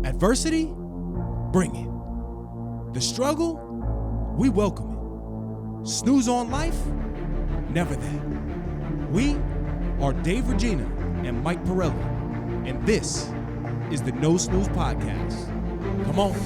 Adversity? Bring it. The struggle? We welcome it. Snooze on life? Never that. We are Dave Regina and Mike Pirelli, and this is the No Snooze Podcast. Come on.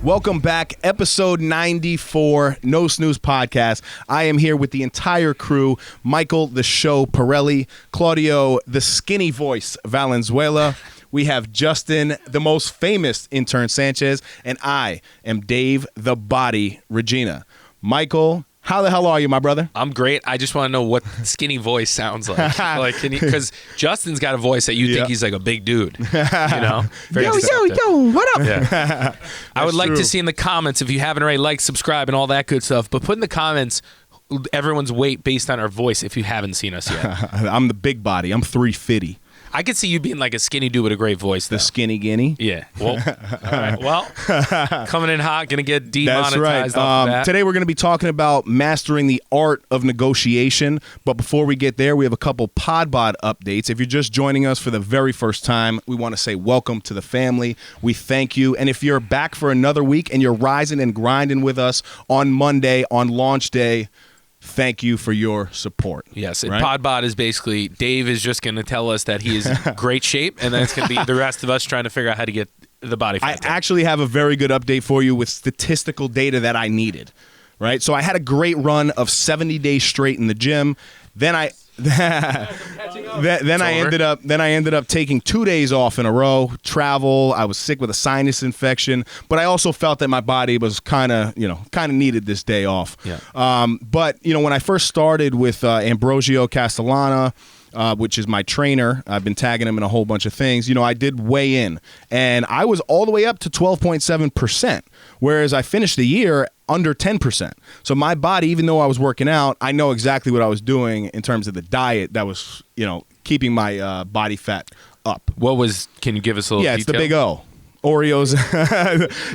Welcome back, episode 94, No Snooze Podcast. I am here with the entire crew, Michael, the show, Pirelli, Claudio, the skinny voice, Valenzuela. We have Justin, the most famous intern, Sanchez, and I am Dave, the body, Regina. Michael, how the hell are you, my brother? I'm great. I just want to know what skinny voice sounds like. Because Justin's got a voice that you think he's like a big dude. You know? Yo, what up? Yeah. I would like to see in the comments, if you haven't already, like, subscribe, and all that good stuff. But put in the comments everyone's weight based on our voice if you haven't seen us yet. I'm the big body. I'm 350. I could see you being like a skinny dude with a great voice, though. The skinny guinea? Yeah. Well, all right. Well, coming in hot, going to get demonetized. That's right. Off the bat. Today we're going to be talking about mastering the art of negotiation. But before we get there, we have a couple Podbot updates. If you're just joining us for the very first time, we want to say welcome to the family. We thank you. And if you're back for another week and you're rising and grinding with us on Monday, on launch day, thank you for your support. Yes, and right? Podbot is basically, Dave is just going to tell us that he is in great shape, and then it's going to be the rest of us trying to figure out how to get the body fat down. I actually have a very good update for you with statistical data that I needed, right? So I had a great run of 70 days straight in the gym. Then I ended up taking 2 days off in a row, travel. I was sick with a sinus infection, but I also felt that my body was kind of needed this day off. Yeah. But when I first started with Ambrosio Castellana, which is my trainer, I've been tagging him in a whole bunch of things. I did weigh in, and I was all the way up to 12.7%, whereas I finished the year under 10%. So my body, even though I was working out, I know exactly what I was doing in terms of the diet that was, keeping my body fat up. Can you give us a little detail? Yeah, it's the big O. Oreos.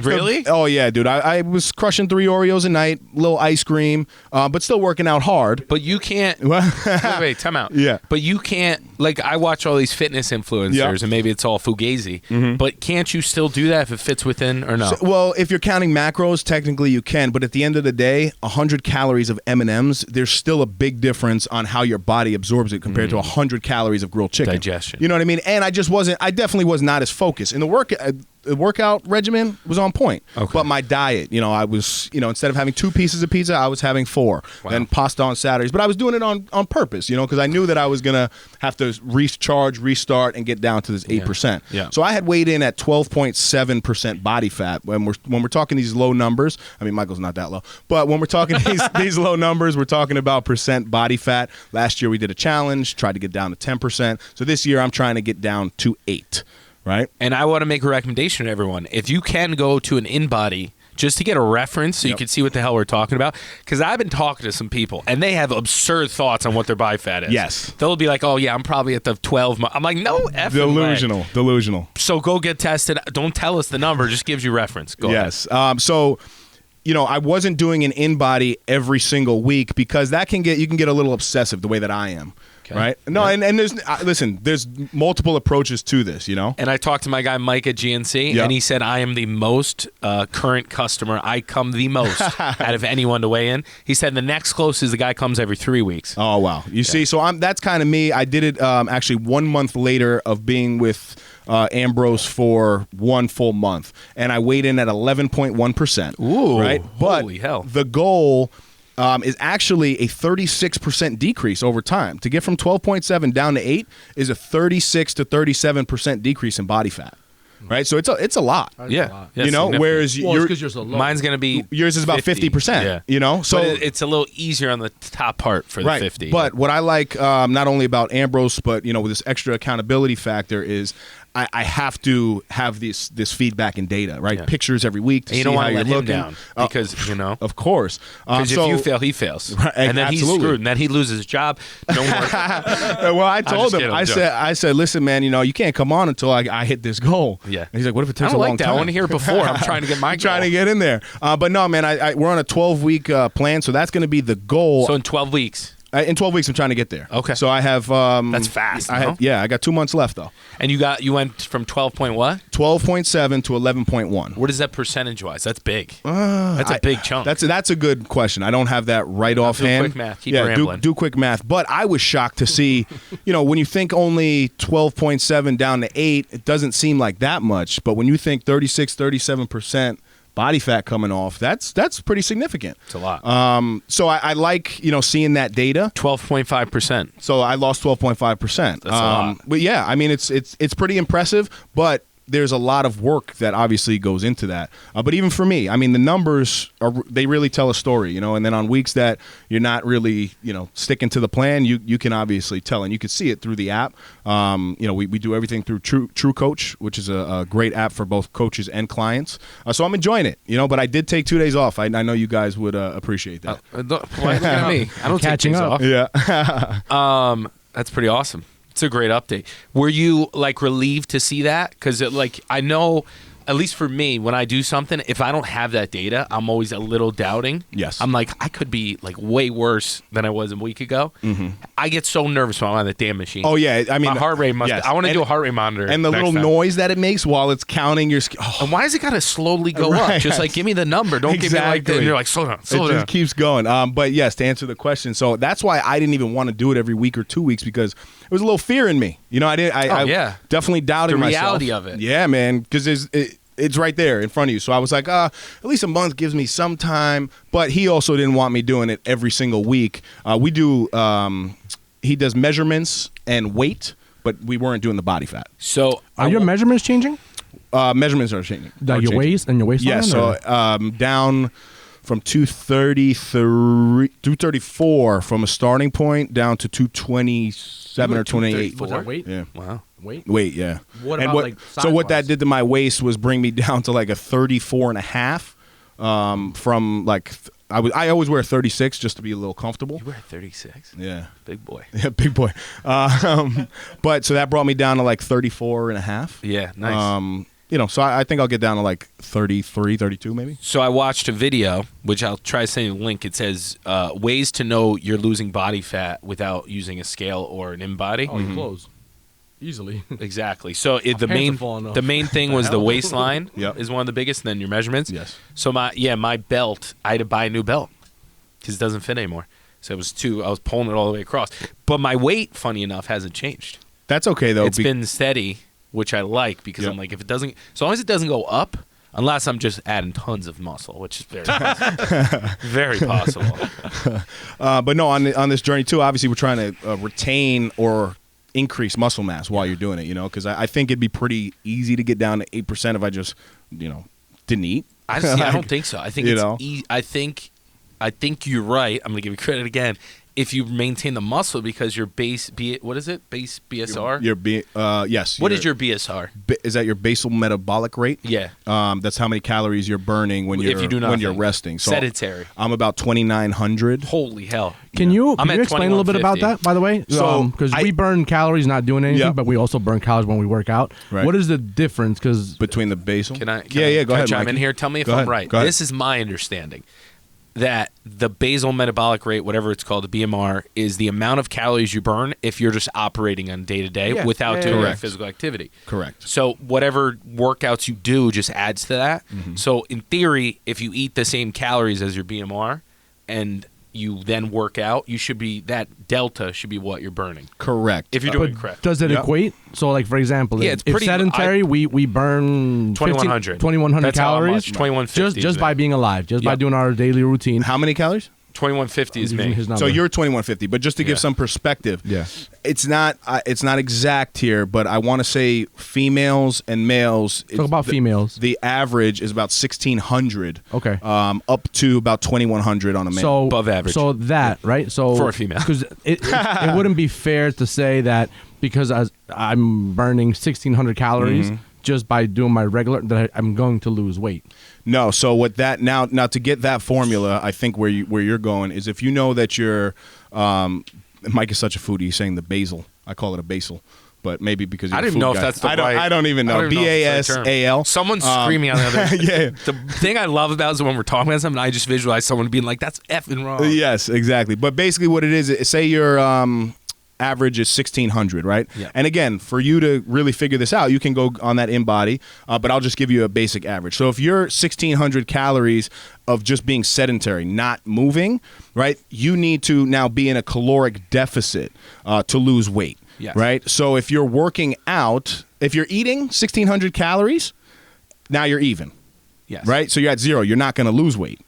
Really? Oh, yeah, dude. I was crushing 3 Oreos a night, little ice cream, but still working out hard. But you can't... wait, time out. Yeah. But you can't... Like, I watch all these fitness influencers, and maybe it's all fugazi, but can't you still do that if it fits within or no? So, well, if you're counting macros, technically you can, but at the end of the day, 100 calories of M&Ms, there's still a big difference on how your body absorbs it compared to 100 calories of grilled chicken. Digestion. You know what I mean? And I definitely was not as focused. In the workout regimen was on point. Okay. But my diet, I was, instead of having 2 pieces of pizza, I was having 4. Wow. Then pasta on Saturdays. But I was doing it on purpose, because I knew that I was going to have to recharge, restart, and get down to this 8%. Yeah. So I had weighed in at 12.7% body fat. When we're talking these low numbers, I mean, Michael's not that low, but when we're talking these low numbers, we're talking about percent body fat. Last year we did a challenge, tried to get down to 10%. So this year I'm trying to get down to 8%. Right. And I want to make a recommendation to everyone. If you can go to an InBody just to get a reference so you can see what the hell we're talking about, because I've been talking to some people, and they have absurd thoughts on what their body fat is. Yes. They'll be like, oh, yeah, I'm probably at the 12. I'm like, no, effing Delusional. So go get tested. Don't tell us the number. Just gives you reference. Go ahead. So, I wasn't doing an InBody every single week because you can get a little obsessive the way that I am. Okay. Right? No, and there's multiple approaches to this, And I talked to my guy Mike at GNC, and he said, I am the most current customer. I come the most out of anyone to weigh in. He said the next closest, the guy comes every 3 weeks. Oh, wow. You see, so that's kind of me. I did it actually 1 month later of being with Ambrose for 1 full month, and I weighed in at 11.1%. Ooh, right? But holy hell. The goal is actually a 36% decrease over time. To get from 12.7 down to 8 is a 36 to 37% decrease in body fat. Right, so it's a lot. Yeah, whereas yours are low. Mine's going to be yours is about 50%. Yeah. So but it's a little easier on the top part for the 50. But what I like not only about Ambrose, but with this extra accountability factor is I have to have this feedback and data, right? Yeah. Pictures every week to And you see don't how want to you're let him looking. down because, Of course. Because if you fail, he fails. Right, and then he's absolutely. screwed. And then he loses his job. Don't worry. Well, I told him, kidding, I said, listen, man, you can't come on until I hit this goal. Yeah. And he's like, what if it I takes don't a long like that. time? I want to hear it before. I'm trying to get my goal. Trying to get in there. But no, man, we're on a 12-week plan, so that's going to be the goal. So in 12 weeks. In 12 weeks, I'm trying to get there. Okay. So I have... That's fast, no? I got 2 months left, though. And you went from 12 point what? 12.7 to 11.1. What is that percentage-wise? That's big. That's a big chunk. That's a good question. I don't have that right offhand. Do quick math. Keep rambling. Do quick math. But I was shocked to see, when you think only 12.7 down to 8, it doesn't seem like that much. But when you think 36, 37% body fat coming off, that's pretty significant. It's a lot. So I like, seeing that data. 12.5%. So I lost 12.5%. That's a lot. But yeah, I mean, it's pretty impressive, but there's a lot of work that obviously goes into that. But even for me, I mean, the numbers they really tell a story, and then on weeks that you're not really, sticking to the plan, you can obviously tell, and you can see it through the app. We do everything through True Coach, which is a great app for both coaches and clients. So I'm enjoying it, but I did take 2 days off. I know you guys would appreciate that. Why look at me? I don't take Catching days up. off. Yeah. That's pretty awesome. It's a great update. Were you relieved to see that? Because I know, at least for me, when I do something, if I don't have that data, I'm always a little doubting. Yes. I'm like, I could be way worse than I was a week ago. Mm-hmm. I get so nervous when I'm on that damn machine. Oh yeah, I mean, my heart rate must. yes. I want to do a heart rate monitor. And the next little time. noise that it makes while it's counting your. And why does it gotta slowly go up? Right. Just give me the number. Don't give me Exactly. and you're like, slow down, It slow down. just keeps going. But yes, to answer the question, so that's why I didn't even want to do it every week or 2 weeks, because there was a little fear in me. I didn't. I definitely doubted The myself. reality of it. Yeah, man, because it's right there in front of you. So I was like, at least a month gives me some time. But he also didn't want me doing it every single week. We do. He does measurements and weight, but we weren't doing the body fat. So Are your measurements changing? Measurements are changing. Your waist and your waistline? Yeah, so down from 234 from a starting point down to 227 or 28. Was that weight? Yeah. wow. Weight? Yeah. What And about, so what that size-wise? did to my waist was bring me down to a 34 and a half from I always wear 36 just to be a little comfortable. You wear 36. Yeah. Big boy. Yeah, big boy. But so that brought me down to 34 and a half. Yeah, nice. So I think I'll get down to 33, 32 maybe. So I watched a video, which I'll try sending a link. It says ways to know you're losing body fat without using a scale or an InBody. Oh, your clothes. Easily. Exactly. So pants are falling off. the main thing was the hell? waistline Yep. is one of the biggest, and then your measurements. Yes. So my belt, I had to buy a new belt because it doesn't fit anymore. So I was pulling it all the way across. But my weight, funny enough, hasn't changed. That's okay though. It's been steady, which I like because Yep. I'm like, if it doesn't, as long as it doesn't go up, unless I'm just adding tons of muscle, which is very possible. Very possible. But no, on this journey too, obviously we're trying to retain or increase muscle mass while you're doing it, because I think it'd be pretty easy to get down to 8% if I just, didn't eat. I don't think so. I think I think you're right. I'm gonna give you credit again. If you maintain the muscle, because your base, what is it? Base BSR. Yes. What is your BSR? Is that your basal metabolic rate? Yeah. That's how many calories you're burning when If you do when you're nothing. resting. So Sedentary. I'm about 2,900. Holy hell. Can you I'm at explain a little bit about 2150. that, by the way? So, because we burn calories not doing anything, Yep. but we also burn calories when we work out. Right. What is the difference? Because Between the basal. Can I? Go Can ahead, I chime in Mikey. here? Tell me if Go I'm ahead. right. Go ahead. This is my understanding. That the basal metabolic rate, whatever it's called, the BMR, is the amount of calories you burn if you're just operating on day to day Yeah. without Yeah, doing yeah. any physical activity. Correct. So whatever workouts you do just adds to that. Mm-hmm. So in theory, if you eat the same calories as your BMR and you then work out, you should be, that delta should be what you're burning. Correct. If you're but doing correct. does it Yep. equate? So, for example, Yeah, if it's pretty- sedentary, we burn 2,100. 2,100 That's how calories. much. 2,150 Just is by me. being alive, just by Yep. doing our daily routine. How many calories? 2,150 is Using me. his number. So you're 2,150, but just to give Yeah. some perspective, Yeah. it's not exact here, but I want to say females and males. Talk about females. The average is about 1,600. Okay. Up to about 2,100 on a male. So Above average. So that right. So For a female. because it wouldn't be fair to say that because I'm burning 1,600 calories just by doing my regular, that I'm going to lose weight. No, so what that now to get that formula, I think where you're going is if you know that you're Mike is such a foodie, he's saying the basil. I call it a basil. But maybe because you're I don't even know if that's the right. I don't even know. BASAL. Someone's screaming on the other. Yeah. The thing I love about it is when we're talking about something, I just visualize someone being like, "That's effing wrong." Yes, exactly. But basically, what it is, say your average is 1,600, right? Yeah. And again, for you to really figure this out, you can go on that InBody, but I'll just give you a basic average. So if you're 1,600 calories of just being sedentary, not moving, right? You need to now be in a caloric deficit to lose weight. Yes. Right? So if you're working out, if you're eating 1,600 calories, now you're even. Yes. Right? So you're at zero. You're not going to lose weight.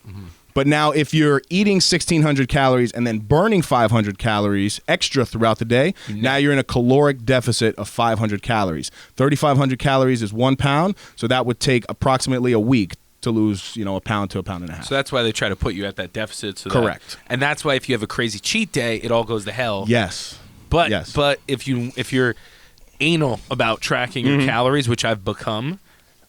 But now if you're eating 1,600 calories and then burning 500 calories extra throughout the day, now you're in a caloric deficit of 500 calories. 3,500 calories is 1 pound, so that would take approximately a week to lose, a pound to a pound and a half. So that's why they try to put you at that deficit. Correct. And that's why if you have a crazy cheat day, it all goes to hell. Yes. But if you're anal about tracking your calories, which I've become,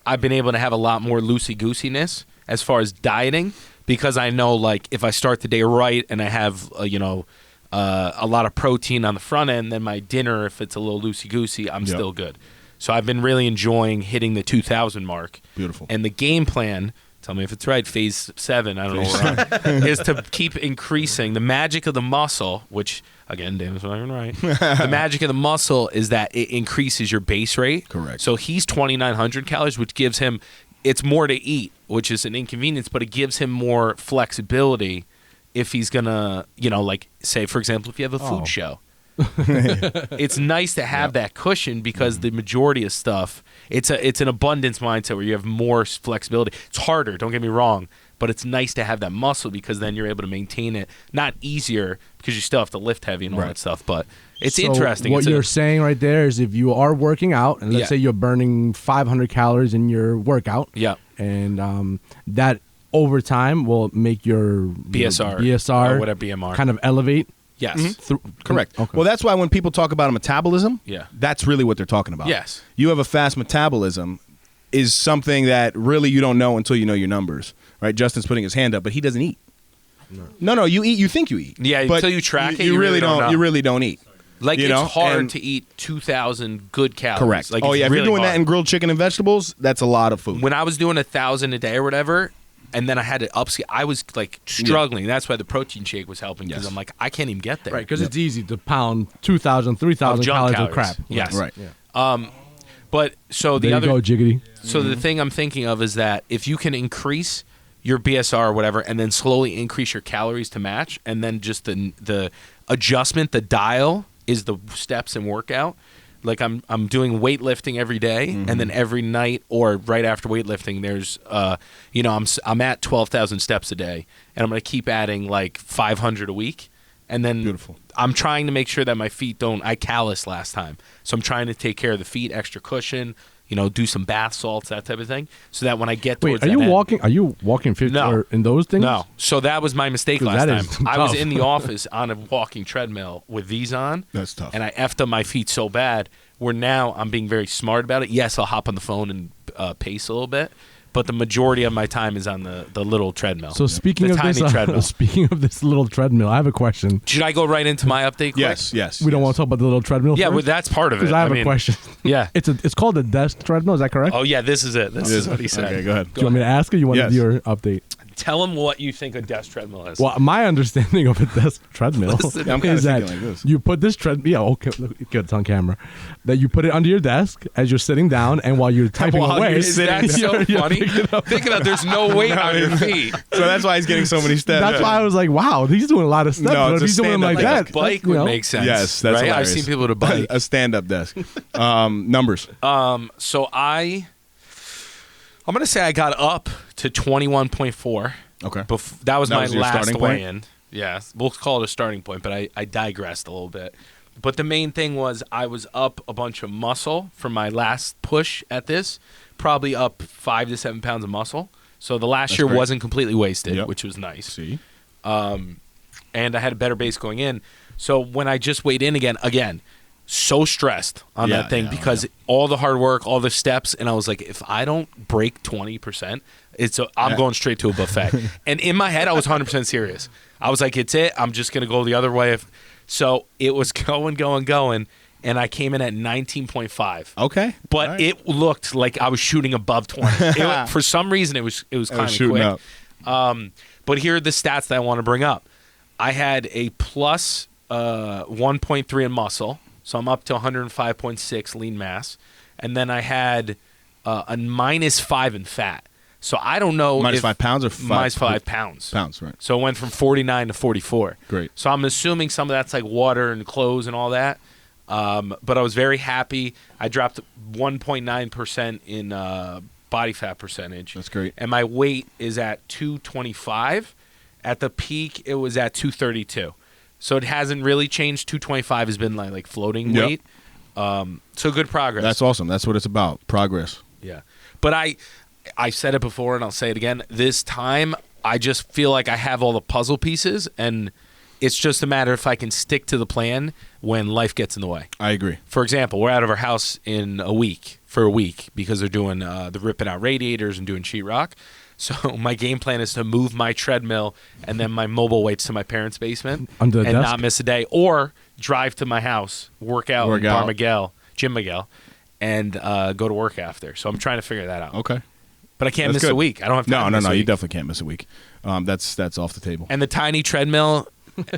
I've been able to have a lot more loosey-goosiness as far as dieting, because I know, like, if I start the day right and I have a lot of protein on the front end, then my dinner, if it's a little loosey-goosey, I'm still good. So I've been really enjoying hitting the 2,000 mark. Beautiful. And the game plan, tell me if it's right, phase 7, I don't know where we're on, is to keep increasing. The magic of the muscle, which, again, David's not even right. The magic of the muscle is that it increases your base rate. Correct. So he's 2,900 calories, which gives him, it's more to eat, which is an inconvenience, but it gives him more flexibility if he's going to, like, say, for example, if you have a food show. It's nice to have that cushion because the majority of stuff, it's an abundance mindset where you have more flexibility. It's harder, don't get me wrong, but it's nice to have that muscle because then you're able to maintain it. Not easier because you still have to lift heavy and all that stuff, but it's interesting. What you're saying right there is if you are working out, and let's say you're burning 500 calories in your workout, and that over time will make your BSR or whatever BMR kind of elevate. Yes. Correct. Okay. Well, that's why when people talk about a metabolism, that's really what they're talking about. Yes. You have a fast metabolism is something that really you don't know until you know your numbers, right? Justin's putting his hand up, but he doesn't eat. No, you eat. You think you eat. Yeah, but until you track it, you really don't know. You really don't eat. Like, it's hard to eat 2,000 good calories. Correct. Like, if really you're doing hard. that in grilled chicken and vegetables, that's a lot of food. When I was doing 1,000 a day or whatever, and then I had to upscale, I was like struggling. That's why the protein shake was helping, because I'm like, I can't even get there. Right, because it's easy to pound 2,000, 3,000 calories of crap. Yes. Right. Yeah. But so There you go, Jiggity. So the thing I'm thinking of is that if you can increase your BSR or whatever, and then slowly increase your calories to match, and then just the adjustment, the dial is the steps and workout. Like I'm doing weightlifting every day, and then every night or right after weightlifting, there's I'm at 12,000 steps a day, and I'm gonna keep adding like 500 a week, and then Beautiful. I'm trying to make sure that my feet don't. I calloused last time, so I'm trying to take care of the feet, extra cushion. Do some bath salts, that type of thing, so that when I get towards Are you walking 50 or in those things? No. So that was my mistake last time. I was tough. in the office on a walking treadmill with these on. That's tough. And I effed up my feet so bad where now I'm being very smart about it. Yes, I'll hop on the phone and pace a little bit, but the majority of my time is on the little treadmill. So speaking of tiny treadmill. Speaking of this little treadmill, I have a question. Should I go right into my update quick? Yes. We don't want to talk about the little treadmill. Yeah, first? well, that's part of it. Because I have a question. Yeah. It's called a desk treadmill. Is that correct? Oh, yeah, this is it. This is what he said. Okay, go ahead. Do you want me to ask, or you want to Yes. do your update? Tell him what you think a desk treadmill is. Well, my understanding of a desk treadmill Listen, I'm kinda is that thinking like this. you put this treadmill. Yeah, okay, it's on camera. That you put it under your desk as you're sitting down, and while you're typing away, Is that so funny? Think about there's no weight on your feet. So that's why he's getting so many steps. That's why I was like, wow, he's doing a lot of stuff. No, but it's if a he's doing them like stand-up that, desk. Bike would make sense. Yes, that's right. hilarious. I've seen people with a bike. A stand-up desk. Numbers. So I'm gonna say I got up to 21.4. Okay. That was That my was your last starting point? weigh-in. Yeah, we'll call it a starting point, but I digressed a little bit. But the main thing was I was up a bunch of muscle from my last push at this, probably up 5 to 7 pounds of muscle. So the last year great. wasn't completely wasted, Yep. which was nice. See. And I had a better base going in. So when I just weighed in again, so stressed on that thing because all the hard work, all the steps, and I was like, if I don't break 20%, I'm going straight to a buffet. And in my head, I was 100% serious. I was like, it's it. I'm just going to go the other way. So it was going, and I came in at 19.5. Okay. But it looked like I was shooting above 20. For some reason, it was kind of quick. Up. But here are the stats that I want to bring up. I had a plus 1.3 in muscle, so I'm up to 105.6 lean mass. And then I had a minus 5 in fat. So I don't know minus 5 pounds or minus 5 pounds. Pounds, right. So it went from 49 to 44. Great. So I'm assuming some of that's like water and clothes and all that. But I was very happy. I dropped 1.9% in body fat percentage. That's great. And my weight is at 225. At the peak, it was at 232. So it hasn't really changed. 225 has been like floating weight. So good progress. That's awesome. That's what it's about. Progress. Yeah. But I said it before and I'll say it again. This time, I just feel like I have all the puzzle pieces, and it's just a matter if I can stick to the plan when life gets in the way. I agree. For example, we're out of our house for a week because they're doing the ripping out radiators and doing sheetrock. So my game plan is to move my treadmill and then my mobile weights to my parents' basement under the and desk? not miss a day, or drive to my house, work out in Bar Miguel, Jim Miguel, and go to work after. So I'm trying to figure that out. Okay. But I can't miss a week. I don't have time. No. You definitely can't miss a week. That's off the table. And the tiny treadmill,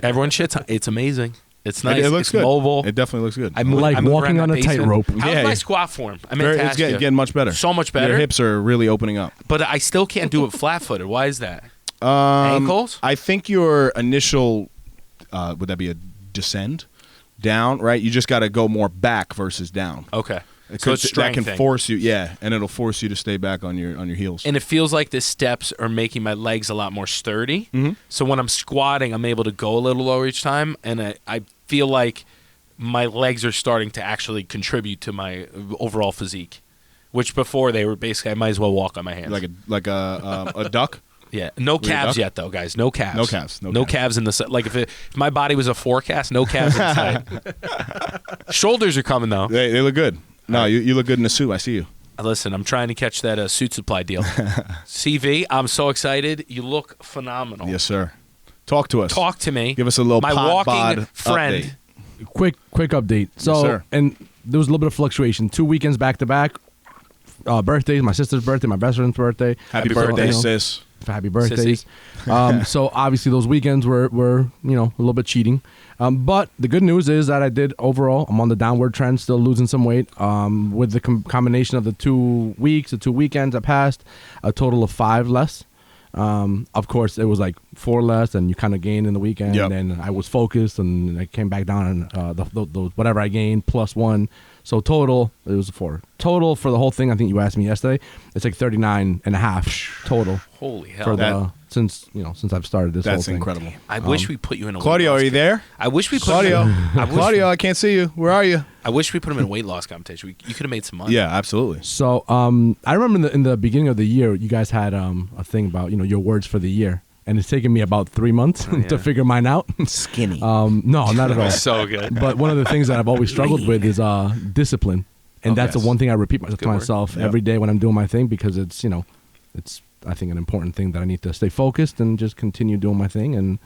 everyone shits. It's amazing. It's nice. It looks it's good. Mobile. It definitely looks good. I move walking on a tightrope. How's my squat form? I meant to ask it's getting much better. So much better. Your hips are really opening up. But I still can't do it flat-footed. Why is that? Ankles? I think your initial, would that be a descend down, right? You just got to go more back versus down. Okay. So that can force you, and it'll force you to stay back on your heels. And it feels like the steps are making my legs a lot more sturdy. Mm-hmm. So when I'm squatting, I'm able to go a little lower each time, and I feel like my legs are starting to actually contribute to my overall physique, which before they were basically I might as well walk on my hands. Like a duck. Yeah, no calves yet though, guys. No calves. No calves in the like if my body was a forecast, no calves inside. Shoulders are coming though. They look good. No, you look good in a suit. I see you. Listen, I'm trying to catch that suit supply deal. CV, I'm so excited. You look phenomenal. Yes, sir. Talk to us. Talk to me. Give us a little my walking friend. Update. Quick update. So, yes, sir. And there was a little bit of fluctuation. 2 weekends back to back. Birthdays, my sister's birthday, my best friend's birthday. Happy birthday, sis. Happy birthdays. So obviously those weekends were a little bit cheating. But the good news is that I did overall. I'm on the downward trend, still losing some weight. With the combination of the 2 weeks, the 2 weekends I passed, a total of 5 less. Of course, it was like 4 less, and you kind of gain in the weekend. Yep. And I was focused, and I came back down on those whatever I gained plus 1. So total, it was 4. Total for the whole thing, I think you asked me yesterday, it's like 39 and a half total. Holy hell. Since I've started this whole thing. That's incredible. I wish we put you in a Claudio, are you there? I wish we put Claudio, I can't see you. Where are you? I wish we put him in a weight loss competition. You could have made some money. Yeah, absolutely. So I remember in the beginning of the year, you guys had a thing about your words for the year. And it's taken me about 3 months to figure mine out. Skinny. No, not at all. So good. But one of the things that I've always struggled with is discipline. And that's the one thing I repeat to myself every day when I'm doing my thing, because it's I think an important thing that I need to stay focused and just continue doing my thing. And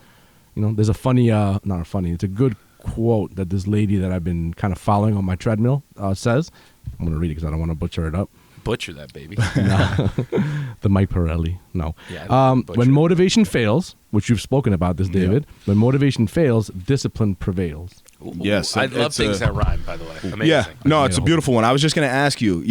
there's a funny, it's a good quote that this lady that I've been kind of following on my treadmill says. I'm going to read it because I don't want to butcher it up. Butcher that, baby. No. The Mike Pirelli. No. Yeah, when motivation fails, which you've spoken about this, David, when motivation fails, discipline prevails. Ooh, yes. I love things that rhyme, by the way. Amazing. Yeah. No, it's a beautiful one. I was just going to ask you,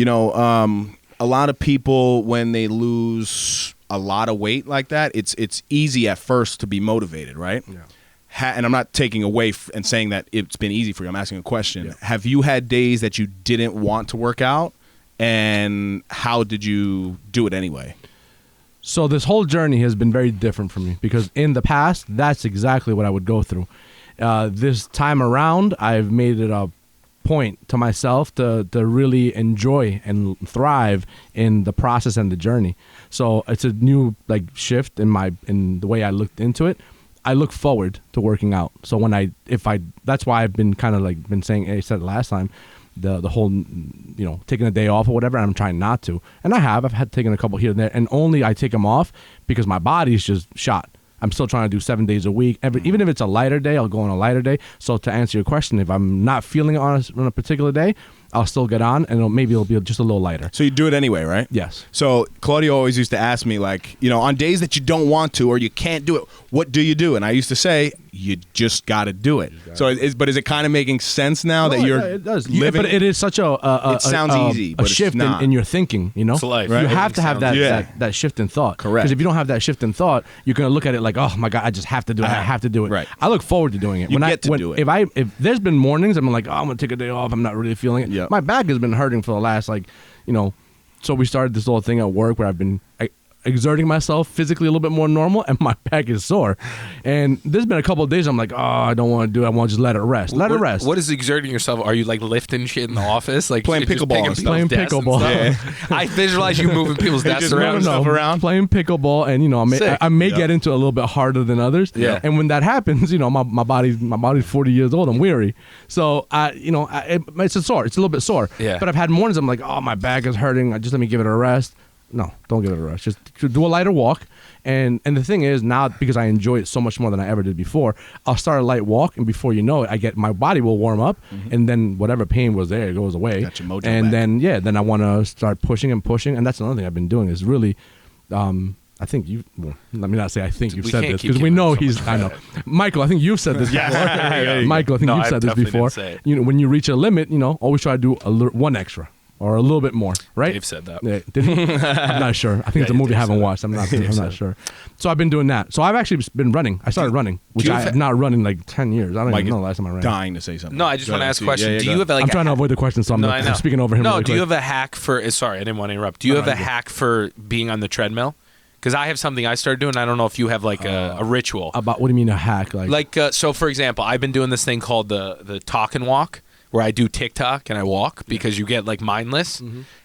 a lot of people, when they lose a lot of weight like that, it's easy at first to be motivated, right? Yeah. And I'm not taking away and saying that it's been easy for you. I'm asking a question. Yeah. Have you had days that you didn't want to work out? And how did you do it anyway? So this whole journey has been very different for me, because in the past, that's exactly what I would go through. This time around, I've made it a point to myself to really enjoy and thrive in the process and the journey. So it's a new shift in the way I looked into it. I look forward to working out. So that's why I've been kind of like been saying, I said it last time, the whole, taking a day off or whatever. And I'm trying not to, and I've had taken a couple here and there, and only I take them off because my body's just shot. I'm still trying to do 7 days a week. Even if it's a lighter day, I'll go on a lighter day. So to answer your question, if I'm not feeling it on a particular day, I'll still get on, and maybe it'll be just a little lighter. So you do it anyway, right? Yes. So Claudio always used to ask me, like, on days that you don't want to or you can't do it, what do you do? And I used to say, you just got to do it. So, is it kind of making sense now that you're it does. living? But it is such it sounds easy, but a shift it's not. in your thinking. It's life. You Right. have to have that shift in thought. Correct. Because if you don't have that shift in thought, you're going to look at it like, oh my God, I just have to do it. I have to do it. Right. I look forward to doing it. You get to do it. If there's been mornings I'm like, oh, I'm going to take a day off, I'm not really feeling it. Yep. My back has been hurting for the last so we started this little thing at work where I've been exerting myself physically a little bit more normal, and my back is sore. And there's been a couple of days I'm like, oh, I don't want to do it. I want to just let it rest. Let it rest. What is exerting yourself? Are you like lifting shit in the office? Like Playing just pickleball picking and people's stuff. desks and Playing stuff? I visualize you moving people's desks just around. moving stuff around. Playing pickleball, and I may get into it a little bit harder than others. Yeah. And when that happens, my body's 40 years old. I'm weary, so it's a little bit sore. Yeah. But I've had mornings I'm like, oh, my back is hurting. Just let me give it a rest. No, don't give it a rest. Just do a lighter walk. And the thing is, now because I enjoy it so much more than I ever did before, I'll start a light walk, and before you know it, my body will warm up, and then whatever pain was there, it goes away. Got your mojo and back. then I want to start pushing, and that's another thing I've been doing is really, I think let me not say I think you've said this, because we know I know. Michael, I think you've said this before. Michael, I think you've said this before. When you reach a limit, always try to do one extra. Or a little bit more, right? Dave said that. Yeah, did he? I'm not sure. I think it's a movie I haven't watched. I'm not sure. So I've been doing that. So I've actually been running. I started running, which I have not run in like 10 years. I don't even know the last time I ran. Dying to say something. No, I just want to ask a question. Do you have I'm trying to avoid the question, so I'm speaking over him. No, really do you quick. have a hack for? Sorry, I didn't want to interrupt. Do you have a hack for being on the treadmill? Because I have something I started doing. I don't know if you have like a ritual. About what do you mean a hack? So for example, I've been doing this thing called the talk and walk, where I do TikTok and I walk because you get like mindless.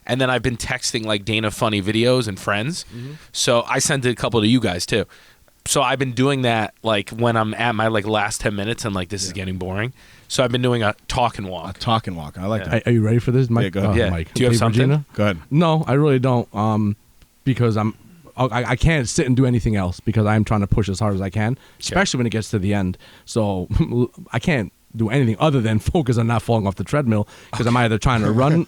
And then I've been texting like Dana funny videos and friends. So I sent a couple to you guys too. So I've been doing that like when I'm at my like last 10 minutes and like this is getting boring. So I've been doing a talk and walk. A talk and walk. I like that. Are you ready for this, Mike? Yeah, go ahead. Mike. Do you have something? Regina? Go ahead. No, I really don't. Because I can't sit and do anything else because I'm trying to push as hard as I can, especially when it gets to the end. So I can't do anything other than focus on not falling off the treadmill because I'm either trying to run,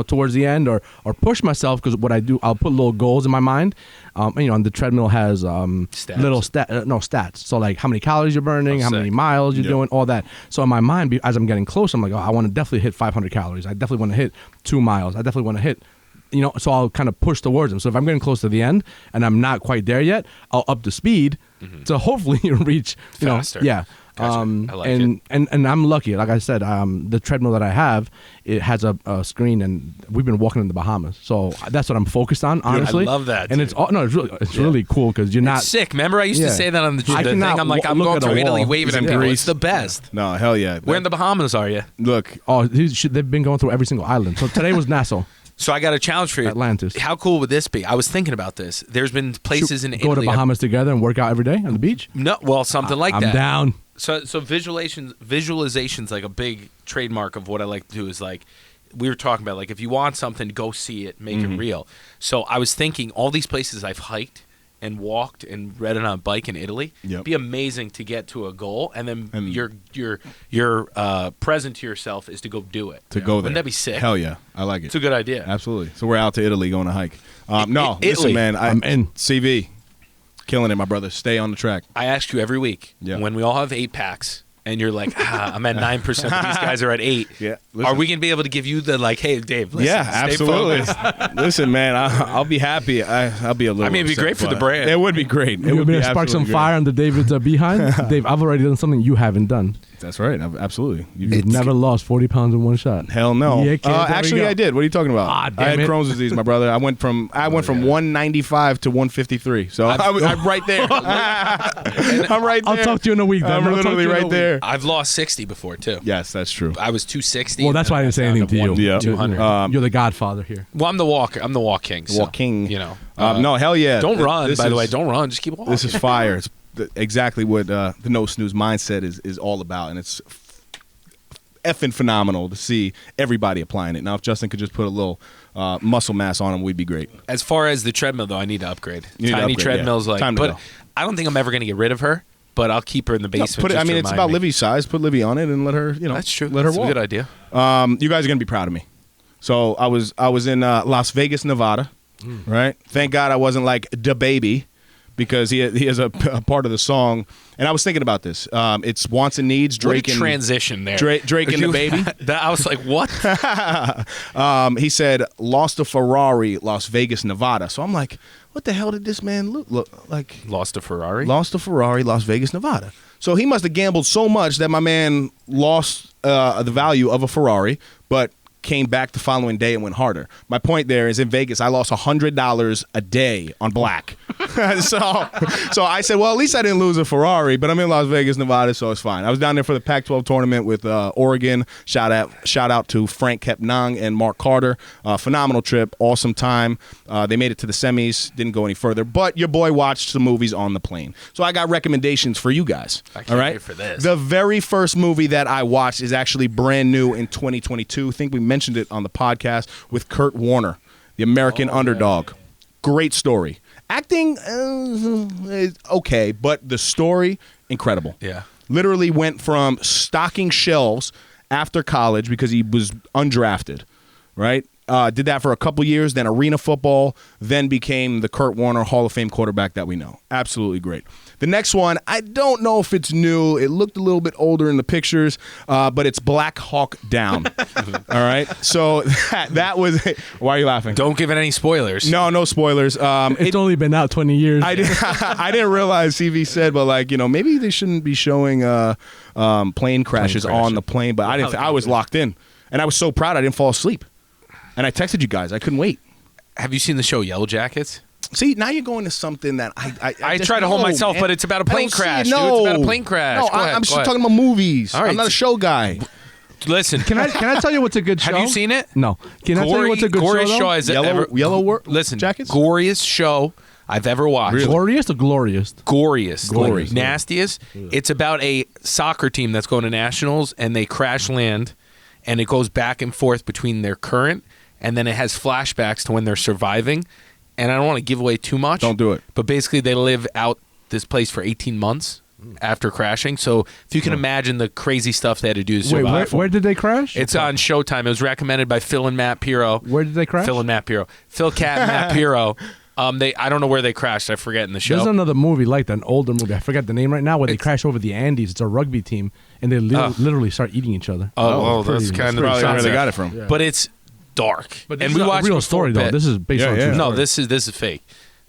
towards the end or push myself. Because what I do, I'll put little goals in my mind. And the treadmill has little stats. So like how many calories you're burning, how many miles you're doing, all that. So in my mind, as I'm getting closer, I'm like, oh, I want to definitely hit 500 calories. I definitely want to hit 2 miles. I definitely want to hit. So I'll kind of push towards them. So if I'm getting close to the end and I'm not quite there yet, I'll up the speed to hopefully reach, faster. Yeah. Gotcha. I like it. And I'm lucky. Like I said, the treadmill that I have, it has a screen, and we've been walking in the Bahamas. So that's what I'm focused on, honestly. I love that. And dude. It's really cool because you're not It's sick. Remember, I used to say that on the thing. I'm like, I'm look going at a to Italy, wall. waving at people. It's the best. No, hell yeah. Where in the Bahamas are you? Look. Oh, they've been going through every single island. So today was Nassau. So I got a challenge for you. Atlantis. How cool would this be? I was thinking about this. There's been places in Italy. Go to Bahamas together and work out every day on the beach? No, well, something like that. I'm down. So visualization's like a big trademark of what I like to do is like we were talking about, like if you want something, go see it, make it real. So I was thinking all these places I've hiked and walked and read it on a bike in Italy. It'd be amazing to get to a goal, and then your present to yourself is to go do it. To go there. Wouldn't that be sick? Hell yeah. I like it. It's a good idea. Absolutely. So we're out to Italy going to hike. Listen, Italy. man. I'm in. CV. Killing it, my brother. Stay on the track. I ask you every week when we all have 8-packs. And you're like, I'm at 9%, but these guys are at 8. Yeah, are we going to be able to give you the, like, hey, Dave, listen, absolutely. Listen, man, I'll be happy. I'll be a little it'd be great for the brand. It would be great. It would be spark some fire under David's behind. Dave, I've already done something you haven't done. That's right. Absolutely. You've never lost 40 pounds in one shot. Hell no. Yeah, actually, I did. What are you talking about? Damn I had it. Crohn's disease, my brother. I went from 195 to 153. So I'm right there. I'm right there. I'll talk to you in a week, then. I'm literally right there. I've lost 60 before, too. Yes, that's true. I was 260. Well, that's why I didn't say anything to you. Yeah. 200. You're the godfather here. Well, I'm the walk king. So, Walk king. You know. No, hell yeah. Don't run, This by the is- way. Don't run. Just keep walking. This is fire. It's exactly what the No Snooze mindset is all about, and it's effing phenomenal to see everybody applying it. Now, if Justin could just put a little muscle mass on him, we'd be great. As far as the treadmill, though, I need to upgrade. You need to Tiny upgrade, treadmills, yeah. like, Time to but go. I don't think I'm ever going to get rid of her. But I'll keep her in the basement. Put it, just I mean, to it's remind about me. Livy's size. Put Livy on it and let her, That's true. let her That's walk. a good idea. You guys are gonna be proud of me. So I was in Las Vegas, Nevada, right? Thank God I wasn't like da baby, because he has a part of the song, and I was thinking about this. It's Wants and Needs. Drake what a and transition there. Drake and the baby. I was like, what? He said lost a Ferrari, Las Vegas, Nevada. So I'm like, what the hell did this man look like? Lost a Ferrari? Lost a Ferrari, Las Vegas, Nevada. So he must have gambled so much that my man lost the value of a Ferrari, but came back the following day and went harder. My point there is, in Vegas, I lost $100 a day on black. so I said, well, at least I didn't lose a Ferrari, but I'm in Las Vegas, Nevada, so it's fine. I was down there for the Pac-12 tournament with Oregon. Shout out to Frank Kepnang and Mark Carter. Phenomenal trip, awesome time. They made it to the semis, didn't go any further, but your boy watched some movies on the plane. So I got recommendations for you guys. I can't all right? wait for this. The very first movie that I watched is actually brand new in 2022. I think we mentioned it on the podcast, with Kurt Warner, the American underdog. Great story. Acting is okay, but the story, incredible. Yeah. Literally went from stocking shelves after college because he was undrafted, right? Did that for a couple years, then arena football, then became the Kurt Warner Hall of Fame quarterback that we know. Absolutely great. The next one, I don't know if it's new. It looked a little bit older in the pictures, but it's Black Hawk Down. All right? So that was – why are you laughing? Don't give it any spoilers. No spoilers. It's only been out 20 years. I didn't realize CV said, but maybe they shouldn't be showing plane crashes on the plane. But I was locked in, and I was so proud I didn't fall asleep. And I texted you guys. I couldn't wait. Have you seen the show Yellow Jackets? See, now you're going to something that I try to hold myself, but it's about a plane crash, dude. It's about a plane crash. No, I'm just talking about movies. All right. I'm not a show guy. Listen, Can I tell you what's a good show? have you seen it? No. Can I tell you what's a good goriest show? Listen, Jackets? goriest show I've ever watched. Really? Glorious or glorious? Goriest. Glorious. Like, nastiest. It's about a soccer team that's going to nationals, and they crash land, and it goes back and forth between their current, and then it has flashbacks to when they're surviving. And I don't want to give away too much. Don't do it. But basically, they live out this place for 18 months after crashing. So if you can imagine the crazy stuff they had to do to Wait, survive. where did they crash? It's on Showtime. It was recommended by Phil and Matt Piro. Where did they crash? Phil and Matt Piro. Phil Cat and Matt Piro. I don't know where they crashed. I forget in the show. There's another movie like that, an older movie. I forget the name right now, where they crash over the Andes. It's a rugby team, and they literally start eating each other. Oh, that's pretty- kind of Probably where they concept. got it from. Yeah. But it's dark. But this and is we a watched real before story, though. bed. This is based on a true No, story. this is fake.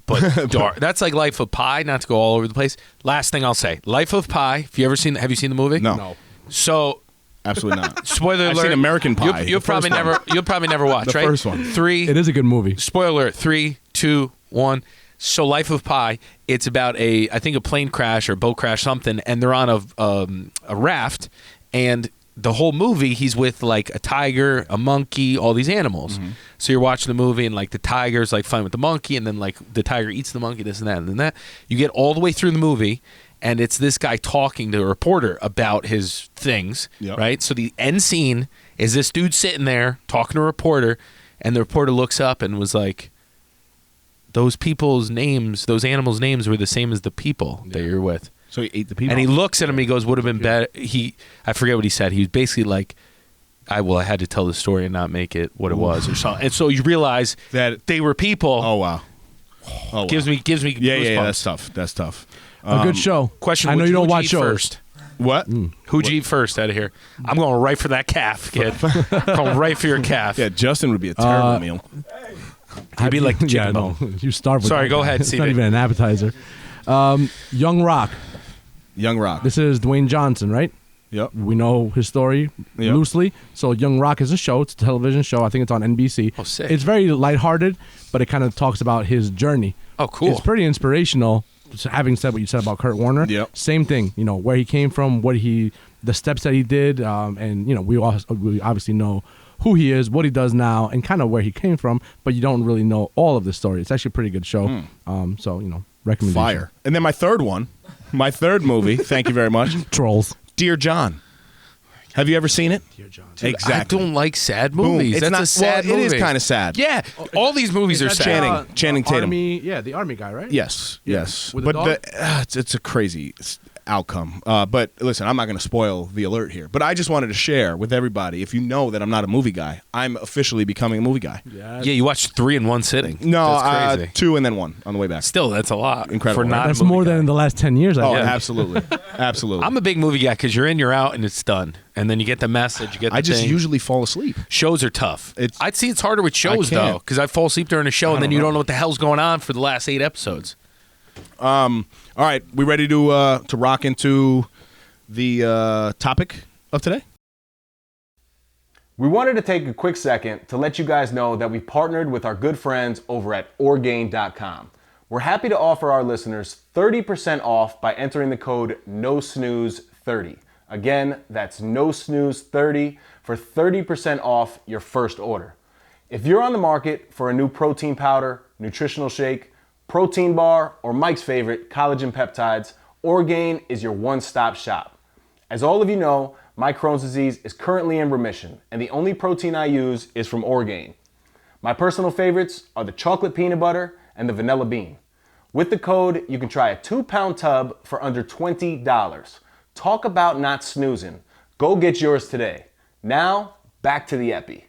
But dark. That's like Life of Pi, not to go all over the place. Last thing I'll say. Life of Pi, have you seen the movie? No. So, Absolutely not. spoiler I've alert. seen American Pie. You'll The probably first one. you'll probably never watch, The right? first one. It is a good movie. Spoiler alert. 3, 2, 1. So Life of Pi, it's about I think a plane crash or boat crash, something, and they're on a raft, and the whole movie he's with like a tiger, a monkey, all these animals. Mm-hmm. So you're watching the movie, and like the tiger's like fighting with the monkey, and then like the tiger eats the monkey, this and that, and then that. You get all the way through the movie, and it's this guy talking to a reporter about his things, Yep. right? So the end scene is this dude sitting there talking to a reporter, and the reporter looks up and was like, those people's names, those animals' names were the same as the people that you're with. So he ate the people. And he looks at him and he goes, would have been better. I forget what he said. He was basically like, I had to tell the story and not make it what it was or something. And so you realize That- they were people. Oh, wow. Oh, Gives me Yeah, goosebumps. that's tough. A good show. Question, I know you don't who'd watch eat shows. first? What? Who'd you eat first out of here? I'm going right for that calf, kid. Going right for your calf. Yeah, Justin would be a terrible meal. He'd be like the yeah, chicken no, bone. you starve with Sorry, that. go ahead, It's not CB. even an appetizer. Young Rock. Young Rock. This is Dwayne Johnson, right? Yep. We know his story Yep. loosely. So Young Rock is a show. It's a television show. I think it's on NBC. Oh, sick. It's very lighthearted, but it kind of talks about his journey. Oh, cool. It's pretty inspirational. So having said what you said about Kurt Warner, Yep. same thing. You know, where he came from, the steps that he did, and you know, we obviously know who he is, what he does now, and kind of where he came from, but you don't really know all of the story. It's actually a pretty good show. So, you know, recommendation. Fire. And then my third one, My third movie, thank you very much, Trolls. Dear John. Have you ever seen it? Dear John. Exactly. I don't like sad movies. Boom. That's a sad movie. It is kind of sad. Yeah, all these movies are Is that sad. Channing Tatum. The army guy, right? Yes, yes. With the But dog? it's a crazy outcome. But listen, I'm not going to spoil the alert here. But I just wanted to share with everybody, if you know that I'm not a movie guy, I'm officially becoming a movie guy. Yeah. Yeah, you watched 3 in one sitting. No, That's crazy. 2 and then 1 on the way back. Still, that's a lot. Incredible, For right? not That's a movie more guy. than in the last 10 years. I Oh, think. absolutely. Absolutely. I'm a big movie guy because you're in, you're out, and it's done. And then you get the message. You get the I just thing. usually fall asleep. Shows are tough. I'd see it's harder with shows, can't. though, because I fall asleep during a show, and then you know. don't know what the hell's going on for the last 8 episodes. All right, we ready to rock into the topic of today? We wanted to take a quick second to let you guys know that we've partnered with our good friends over at Orgain.com. We're happy to offer our listeners 30% off by entering the code NoSnooze30. Again, that's NoSnooze30 for 30% off your first order. If you're on the market for a new protein powder, nutritional shake, protein bar, or Mike's favorite, collagen peptides, Orgain is your one-stop shop. As all of you know, my Crohn's disease is currently in remission, and the only protein I use is from Orgain. My personal favorites are the chocolate peanut butter and the vanilla bean. With the code, you can try a 2-pound tub for under $20. Talk about not snoozing. Go get yours today. Now, back to the epi.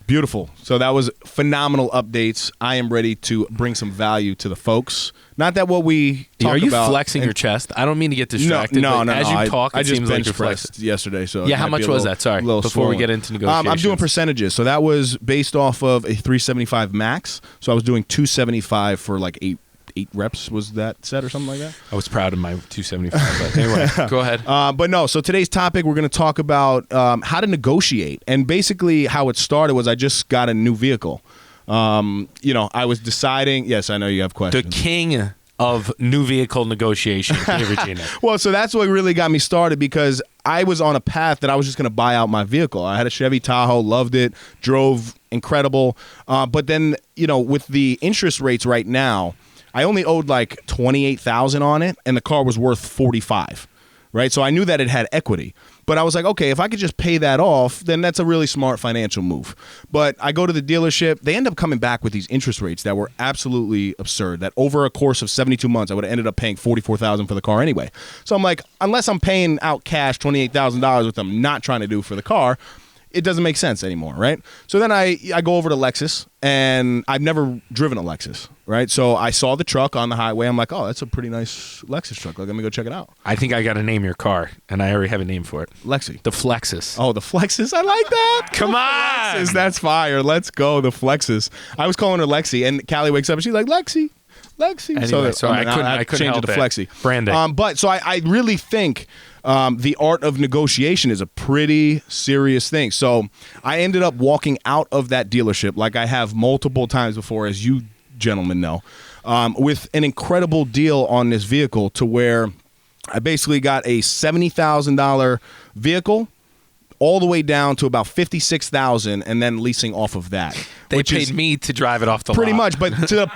Beautiful. So that was phenomenal updates. I am ready to bring some value to the folks. Not that what we talk Are you about, flexing your chest? I don't mean to get distracted. No. but as you talk, I it just seems like bench you're pressed flexing. yesterday. So Yeah, it how might be much a was little- that? Sorry, little before we swollen. get into negotiations. I'm doing percentages. So that was based off of a 375 max. So I was doing 275 for like eight reps. Was that set or something like that? I was proud of my 275. But anyway, go ahead. But no, so today's topic, we're going to talk about how to negotiate. And basically how it started was I just got a new vehicle. I was deciding. Yes, I know you have The questions. king of new vehicle negotiation here, Regina. Well, so that's what really got me started because I was on a path that I was just going to buy out my vehicle. I had a Chevy Tahoe, loved it, drove incredible. But then, with the interest rates right now, I only owed like $28,000 on it, and the car was worth $45,000. Right, so I knew that it had equity, but I was like, okay, if I could just pay that off, then that's a really smart financial move. But I go to the dealership, they end up coming back with these interest rates that were absolutely absurd. That over a course of 72 months, I would have ended up paying $44,000 for the car anyway. So I'm like, unless I'm paying out cash $28,000, which I'm not trying to do for the car, it doesn't make sense anymore, right? So then I go over to Lexus, and I've never driven a Lexus, right? So I saw the truck on the highway. I'm like, oh, that's a pretty nice Lexus truck. Like, let me go check it out. I think I got to name your car, and I already have a name for it. Lexi. The Flexus. Oh, the Flexus. I like that. Come The on. Flexus, that's fire. Let's go, the Flexus. I was calling her Lexi, and Callie wakes up, and she's like, Lexi. Anyway, so I couldn't change help it to it. Flexi. Branding. But so I really think the art of negotiation is a pretty serious thing. So I ended up walking out of that dealership like I have multiple times before, as you gentlemen know, with an incredible deal on this vehicle to where I basically got a $70,000 vehicle all the way down to about $56,000 and then leasing off of that. They which paid is me to drive it off the pretty lot. much, but to the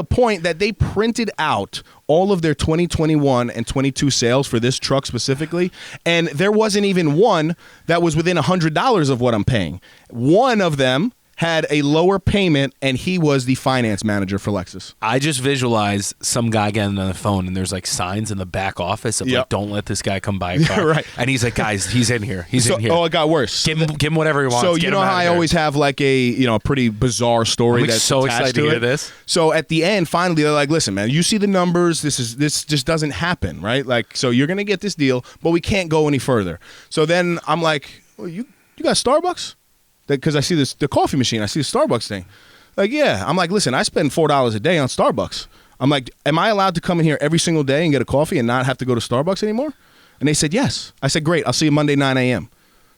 point that they printed out all of their 2021 and 22 sales for this truck specifically, and there wasn't even one that was within $100 of what I'm paying. One of them had a lower payment, and he was the finance manager for Lexus. I just visualize some guy getting on the phone, and there's like signs in the back office of Yep. like, don't let this guy come by a car. Right. And he's like, guys, he's in here. He's in here. Oh, it got worse. Give him whatever he wants. So Get you him know out how of I here. always have like a pretty bizarre story I'm that's so attached excited to it. hear this. So at the end, finally, they're like, "Listen, man, you see the numbers. This just doesn't happen, right? Like, so you're gonna get this deal, but we can't go any further." So then I'm like, well, "You got Starbucks?" Because I see the coffee machine. I see the Starbucks thing. Like, yeah. I'm like, listen, I spend $4 a day on Starbucks. I'm like, am I allowed to come in here every single day and get a coffee and not have to go to Starbucks anymore? And they said, yes. I said, great. I'll see you Monday, 9 a.m.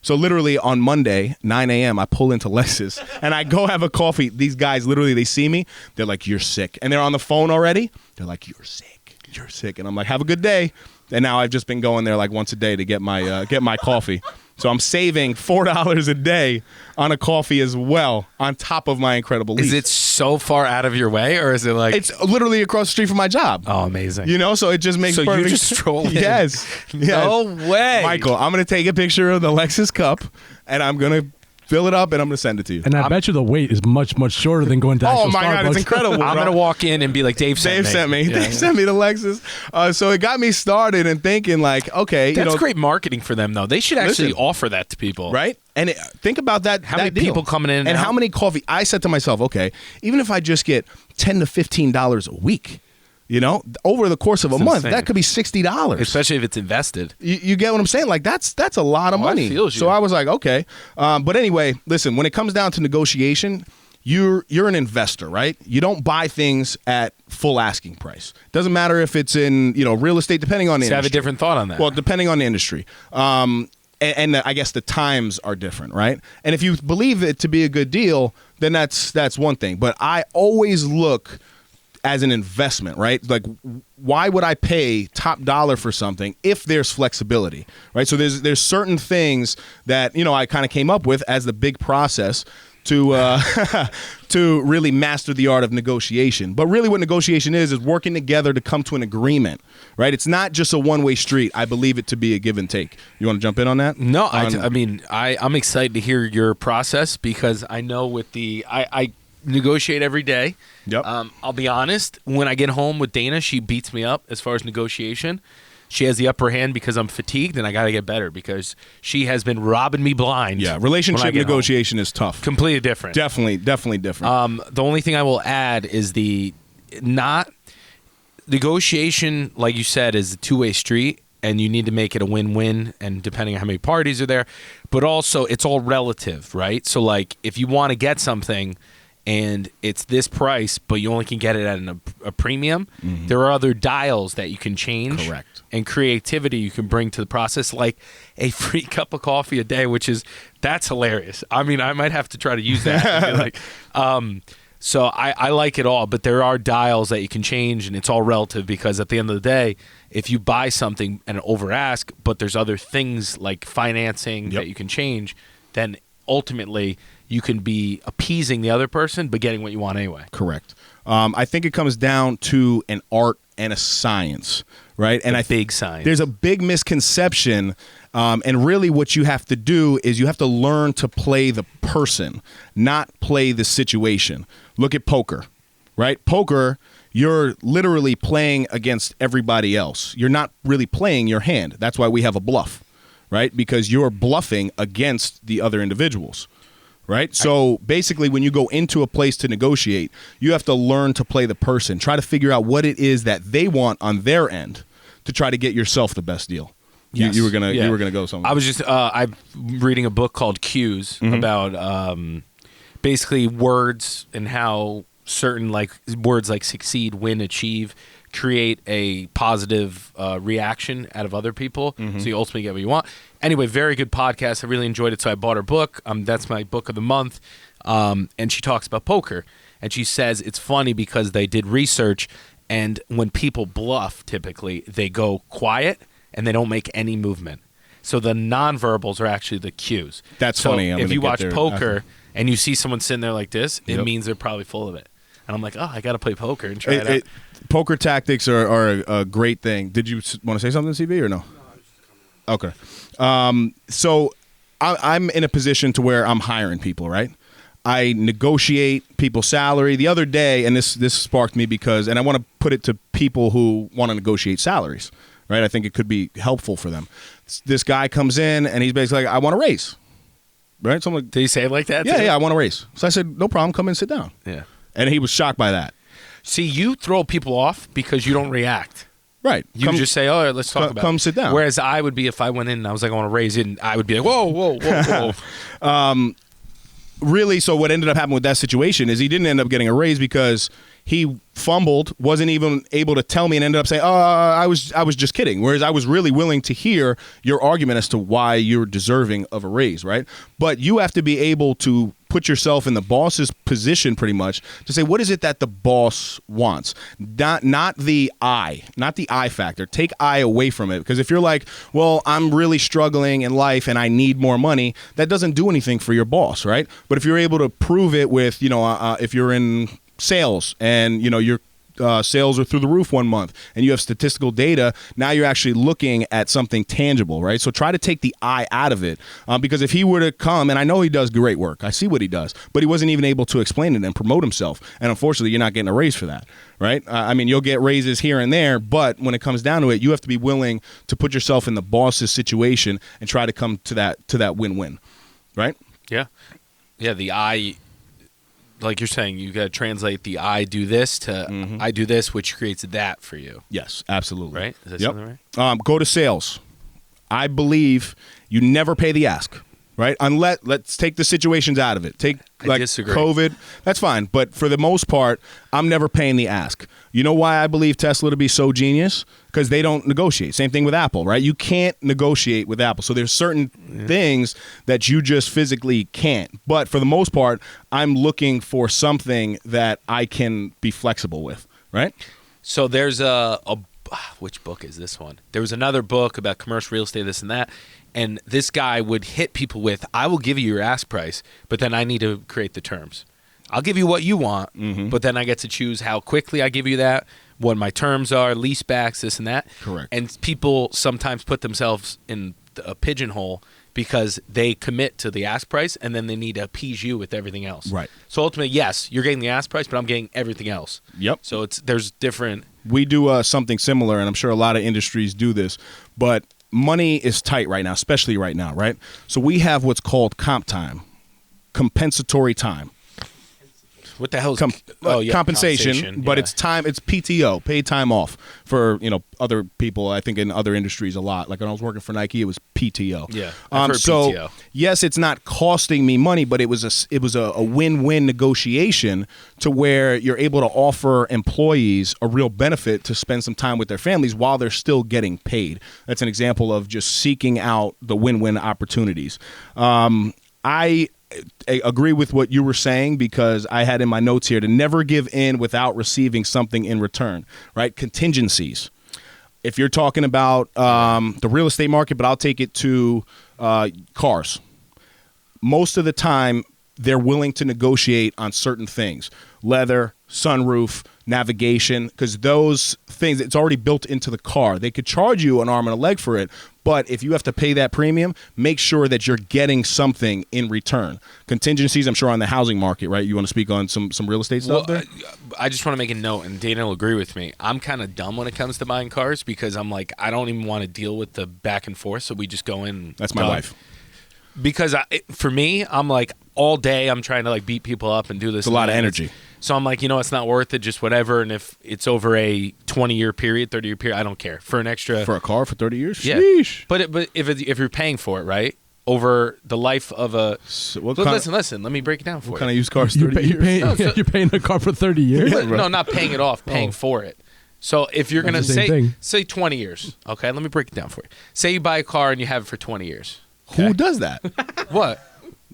So literally on Monday, 9 a.m., I pull into Lexus and I go have a coffee. These guys, literally, they see me. They're like, you're sick. And they're on the phone already. They're like, you're sick. You're sick. And I'm like, have a good day. And now I've just been going there like once a day to get my coffee. So I'm saving $4 a day on a coffee as well, on top of my incredible lease. Is it so far out of your way, or is it like It's literally across the street from my job. Oh, amazing! You know, so it just makes So perfect. you just stroll in? Yes. No way, Michael, I'm going to take a picture of the Lexus cup, and I'm going to fill it up, and I'm going to send it to you. And I bet you the wait is much, much shorter than going to Oh actual my God, it's Starbucks. incredible. I'm bro. gonna walk in and be like, Dave sent me. Dave sent me the Lexus. So it got me started and thinking like, okay, That's great marketing for them, though. They should actually Listen. offer that to people, right? And think about that. How that many deal. people coming in and now? how many coffee? I said to myself, okay, even if I just get $10 to $15 a week, you know, over the course of a month, insane. that could be $60. especially if it's invested. You get what I'm saying? Like that's a lot of Oh, I money. feel you. So I was like, okay. But anyway, listen, when it comes down to negotiation, you're an investor, right? You don't buy things at full asking price. Doesn't matter if it's in, real estate, depending on the So I have a industry. different thought on that. Well, depending on the industry. And I guess the times are different, right? And if you believe it to be a good deal, then that's one thing. But I always look as an investment, right? Like, why would I pay top dollar for something if there's flexibility, right? So there's certain things that I kind of came up with as the big process to to really master the art of negotiation. But really, what negotiation is working together to come to an agreement, right? It's not just a one-way street. I believe it to be a give and take. You want to jump in on that? No, I'm excited to hear your process because I know with I negotiate every day. Yep. I'll be honest. When I get home with Dana, she beats me up as far as negotiation. She has the upper hand because I'm fatigued, and I got to get better because she has been robbing me blind. Yeah, when I relationship get negotiation is tough. Completely different. Definitely different. The only thing I will add is negotiation, like you said, is a two-way street, and you need to make it a win-win, and depending on how many parties are there. But also, it's all relative, right? So, like, if you want to get something and it's this price, but you only can get it at a premium, there are other dials that you can change. Correct. And creativity you can bring to the process, like a free cup of coffee a day, that's hilarious. I mean, I might have to try to use that. And be like, so I like it all, but there are dials that you can change, and it's all relative because at the end of the day, if you buy something and over ask, but there's other things like financing that you can change, then ultimately you can be appeasing the other person, but getting what you want anyway. Correct. I think it comes down to an art and a science, right? And Big science. There's a big misconception, and really what you have to do is you have to learn to play the person, not play the situation. Look at poker, right? Poker, you're literally playing against everybody else. You're not really playing your hand. That's why we have a bluff, right? Because you're bluffing against the other individuals. Right? So basically, when you go into a place to negotiate, you have to learn to play the person. Try to figure out what it is that they want on their end to try to get yourself the best deal. Yes. You were gonna go somewhere. I was just I'm reading a book called Cues about basically words and how certain words like succeed, win, achieve create a positive reaction out of other people, so you ultimately get what you want. Anyway, very good podcast. I really enjoyed it, so I bought her book. That's my book of the month, and she talks about poker, and she says it's funny because they did research, and when people bluff, typically they go quiet and they don't make any movement. So the nonverbals are actually the cues. That's so funny. If you watch poker and you see someone sitting there like this, it means they're probably full of it. And I'm like, oh, I got to play poker and try it out. Poker tactics are a great thing. Did you want to say something, CV, or no? Okay. So I'm in a position to where I'm hiring people, right? I negotiate people's salary. The other day, and this sparked me because, and I want to put it to people who want to negotiate salaries, right? I think it could be helpful for them. This guy comes in, and he's basically like, I want a raise, right? So I'm like, did he say it like that? Yeah, I want a raise. So I said, no problem, come in and sit down. Yeah. And he was shocked by that. See, you throw people off because you don't react. Right. You just say, all right, let's talk about it. Come sit down. Whereas I would be, if I went in and I was like, I want to raise it, and I would be like, whoa. Really, so what ended up happening with that situation is he didn't end up getting a raise because he fumbled, wasn't even able to tell me, and ended up saying, I was just kidding. Whereas I was really willing to hear your argument as to why you're deserving of a raise, right? But you have to be able to put yourself in the boss's position pretty much to say, what is it that the boss wants? Not the I factor. Take I away from it. Because if you're like, well, I'm really struggling in life and I need more money, that doesn't do anything for your boss, right? But if you're able to prove it with, if you're in sales and, your sales are through the roof one month and you have statistical data, now you're actually looking at something tangible, right? So try to take the I out of it, because if he were to come, and I know he does great work, I see what he does, but he wasn't even able to explain it and promote himself. And unfortunately, you're not getting a raise for that, right? You'll get raises here and there, but when it comes down to it, you have to be willing to put yourself in the boss's situation and try to come to that win-win, right? Yeah. Yeah, the I, like you're saying, you got to translate the I do this to I do this, which creates that for you. Yes, absolutely. Right? Is that something right? Go to sales. I believe you never pay the ask, right? Let's take the situations out of it. Take I disagree. COVID, that's fine. But for the most part, I'm never paying the ask. You know why I believe Tesla to be so genius? Because they don't negotiate. Same thing with Apple, right? You can't negotiate with Apple. So there's certain things that you just physically can't. But for the most part, I'm looking for something that I can be flexible with, right? So there's which book is this one? There was another book about commercial real estate, this and that. And this guy would hit people with, I will give you your ask price, but then I need to create the terms. I'll give you what you want, but then I get to choose how quickly I give you that, what my terms are, lease backs, this and that. Correct. And people sometimes put themselves in a pigeonhole because they commit to the ask price and then they need to appease you with everything else. Right. So ultimately, yes, you're getting the ask price, but I'm getting everything else. Yep. So there's different. We do something similar, and I'm sure a lot of industries do this, but money is tight right now, especially right now, right? So we have what's called comp time, compensatory time. What the hell is compensation? But yeah. it's time. It's PTO, paid time off for other people. I think in other industries a lot. Like when I was working for Nike, it was PTO. Yeah, I've heard so PTO. Yes, it's not costing me money, but it was a win-win negotiation to where you're able to offer employees a real benefit to spend some time with their families while they're still getting paid. That's an example of just seeking out the win-win opportunities. I agree with what you were saying because I had in my notes here to never give in without receiving something in return, right? Contingencies. If you're talking about the real estate market, but I'll take it to cars. Most of the time, they're willing to negotiate on certain things. Leather, sunroof, navigation, because those things, it's already built into the car. They could charge you an arm and a leg for it, but if you have to pay that premium, make sure that you're getting something in return. Contingencies, I'm sure on the housing market, right? You want to speak on some real estate stuff there? I just want to make a note, and Dana will agree with me. I'm kind of dumb when it comes to buying cars because I'm like, I don't even want to deal with the back and forth, so we just go in. That's my wife. Because for me, I'm like, all day I'm trying to like beat people up and do this. It's a lot of energy. So I'm like, it's not worth it, just whatever. And if it's over a 20-year period, 30-year period, I don't care. For an extra... For a car for 30 years? Yeah. Sheesh. But if you're paying for it, right? Over the life of a... Listen, let me break it down for you. What kind of used cars 30 years? You're paying the car for 30 years? No, not paying it off, paying for it. So if you're going to say 20 years, okay, let me break it down for you. Say you buy a car and you have it for 20 years. Okay? Who does that? What?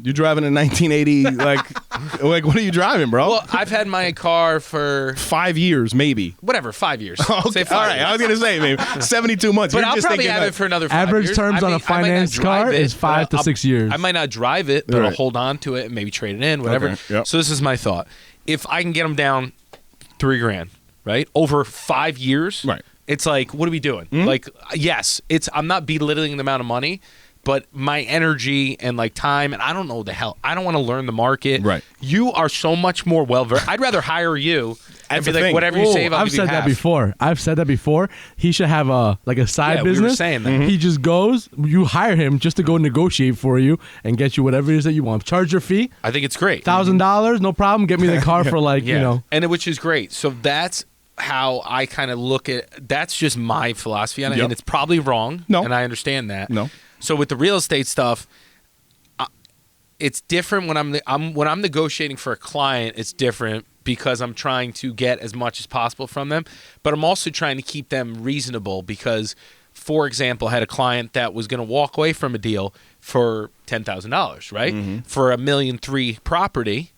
You're driving a 1980, like what are you driving, bro? Well, I've had my car for 5 years, maybe. Whatever, 5 years. Okay. Say 5 all right, years. I was gonna say maybe 72 months. But You're I'll just probably thinking have it for another 5 average years. terms on a finance car is 5 to 6 years. I might not drive it, but Right. I'll hold on to it and maybe trade it in, whatever. Okay, yep. So this is my thought. If I can get them down $3,000, right, over 5 years, Right. it's like, what are we doing? Like, yes, I'm not belittling the amount of money, but my energy and like time, and I don't know the hell. I don't want to learn the market. Right. You are so much more well-versed. I'd rather hire you and be like, whatever you save, I'll I've give you said that half. before. He should have a side Yeah, we were business. saying that. He just goes. You hire him just to go negotiate for you and get you whatever it is that you want. Charge your fee, I think it's great. $1,000, no problem. Get me the car for and which is great. So that's how I kind of look at. That's just my philosophy on it, Yep. and it's probably wrong. No. And I understand that. No. So with the real estate stuff, it's different when I'm negotiating for a client. It's different because I'm trying to get as much as possible from them, but I'm also trying to keep them reasonable because for example, had a client that was going to walk away from a deal for $10,000, right? For $1.3 million property,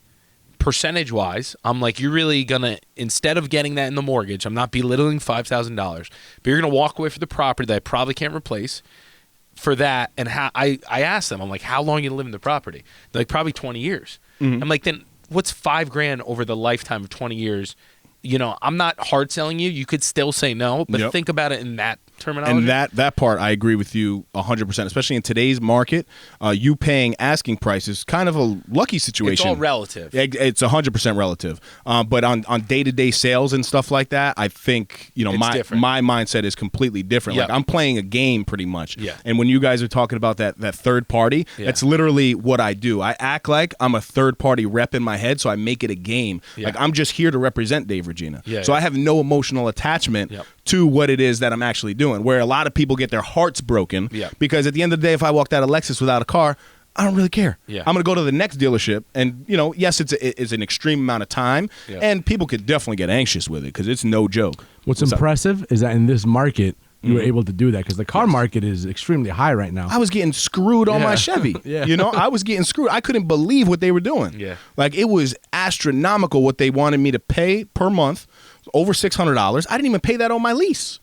percentage-wise, I'm like, you're really going to, instead of getting that in the mortgage, I'm not belittling $5,000, but you're going to walk away for the property that I probably can't replace for that. And I asked them, I'm like, how long are you going to live in the property? They're like, probably 20 years. I'm like, then what's $5,000 over the lifetime of 20 years? You know, I'm not hard selling you. You could still say no, but think about it in that terminology. And that part, I agree with you 100%, especially in today's market. You paying asking prices, kind of a lucky situation. It's all relative. It's 100% relative. But on day-to-day sales and stuff like that, I think, you know, my mindset is completely different. Yep. Like, I'm playing a game pretty much. Yeah. And when you guys are talking about that third party, that's literally what I do. I act like I'm a third party rep in my head, so I make it a game. Like, I'm just here to represent Dave Regina. So I have no emotional attachment to what it is that I'm actually doing, where a lot of people get their hearts broken because at the end of the day, if I walked out of Lexus without a car, I don't really care. I'm going to go to the next dealership, and, you know, yes, it's an extreme amount of time, and people could definitely get anxious with it because it's no joke. What's impressive is that in this market, you were able to do that because the car market is extremely high right now. I was getting screwed on my Chevy. You know, I was getting screwed. I couldn't believe what they were doing. Like, it was astronomical what they wanted me to pay per month, over $600. I didn't even pay that on my lease.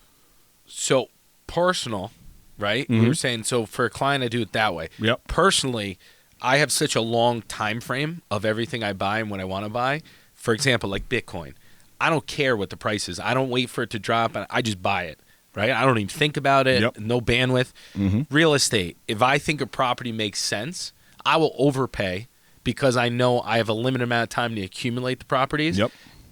So personal, right? We were saying, so for a client, I do it that way. Personally, I have such a long time frame of everything I buy and when I want to buy. For example, like Bitcoin. I don't care what the price is. I don't wait for it to drop. I just buy it. Right? I don't even think about it. No bandwidth. Real estate. If I think a property makes sense, I will overpay because I know I have a limited amount of time to accumulate the properties.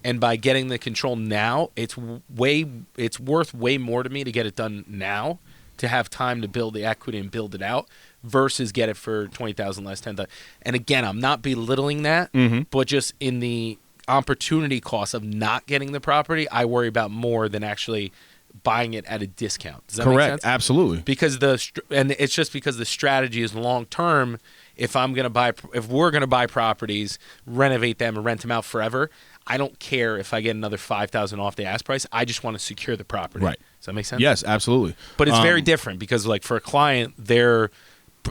And by getting the control now, it's worth way more to me to get it done now, to have time to build the equity and build it out, versus get it for $20,000 less, $10,000. And again, I'm not belittling that, but just in the opportunity cost of not getting the property, I worry about more than actually buying it at a discount. Does that make sense? Absolutely. Because it's just because the strategy is long term. If we're gonna buy properties, renovate them, and rent them out forever, I don't care if I get another $5,000 off the ask price. I just want to secure the property. Right. Does that make sense? Yes, absolutely. But it's very different because, like, for a client,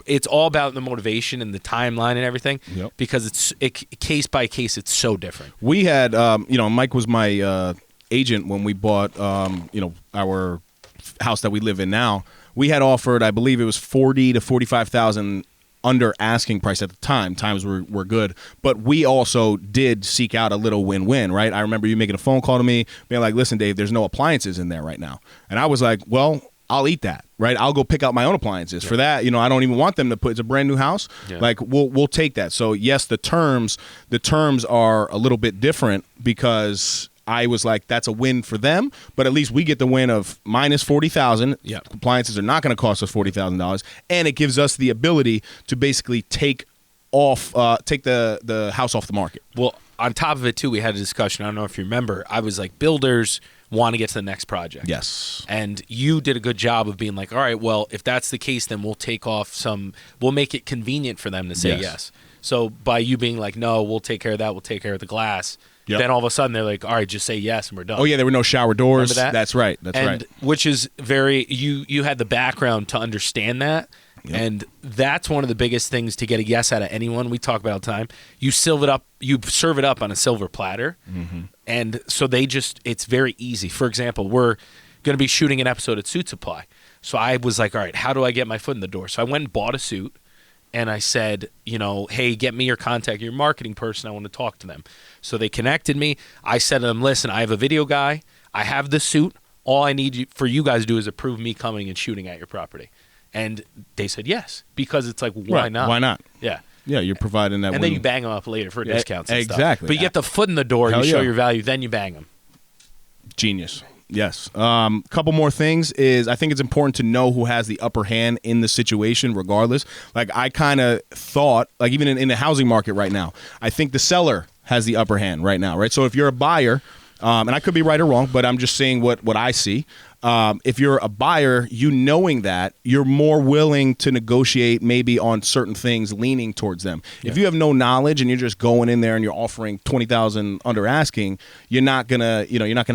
it's all about the motivation and the timeline and everything. Because case by case, it's so different. We had, Mike was my agent when we bought, our house that we live in now. We had offered, I believe it was $40,000 to $45,000 under asking price at the time. Times were good, but we also did seek out a little win-win, right? I remember you making a phone call to me, being like, "Listen, Dave, there's no appliances in there right now," and I was like, "Well, I'll eat that, right? I'll go pick out my own appliances for that. You know, I don't even want them to put. It's a brand new house. Like, we'll take that." So yes, the terms are a little bit different because I was like, that's a win for them, but at least we get the win of minus $40,000. Appliances are not going to cost us $40,000, and it gives us the ability to basically take the house off the market. Well, on top of it too, we had a discussion. I don't know if you remember. I was like, builders want to get to the next project. Yes. And you did a good job of being like, all right, well, if that's the case, then we'll take off we'll make it convenient for them to say yes. So by you being like, no, we'll take care of that, we'll take care of the glass. Then all of a sudden they're like, all right, just say yes and we're done. Oh yeah, there were no shower doors. Remember that? That's right. That's right. Which is very, you had the background to understand that. And that's one of the biggest things to get a yes out of anyone. We talk about all the time. You serve it up on a silver platter. And so it's very easy. For example, we're going to be shooting an episode at Suit Supply. So I was like, all right, how do I get my foot in the door? So I went and bought a suit. And I said, hey, get me your contact, your marketing person. I want to talk to them. So they connected me. I said to them, listen, I have a video guy. I have the suit. All I need for you guys to do is approve me coming and shooting at your property. And they said yes, because it's like, why not? Why not? Yeah. Yeah, you're providing that. And then you bang them up later for discounts and stuff. Exactly. But you get the foot in the door, you show your value, then you bang them. Genius. Yes. Couple more things is I think it's important to know who has the upper hand in the situation regardless. Like, I kind of thought, like, even in the housing market right now, I think the seller has the upper hand right now, right? So if you're a buyer, and I could be right or wrong, but I'm just saying what I see. If you're a buyer, you knowing that, you're more willing to negotiate maybe on certain things, leaning towards them. Yeah. If you have no knowledge and you're just going in there and you're offering $20,000 under asking, you're not gonna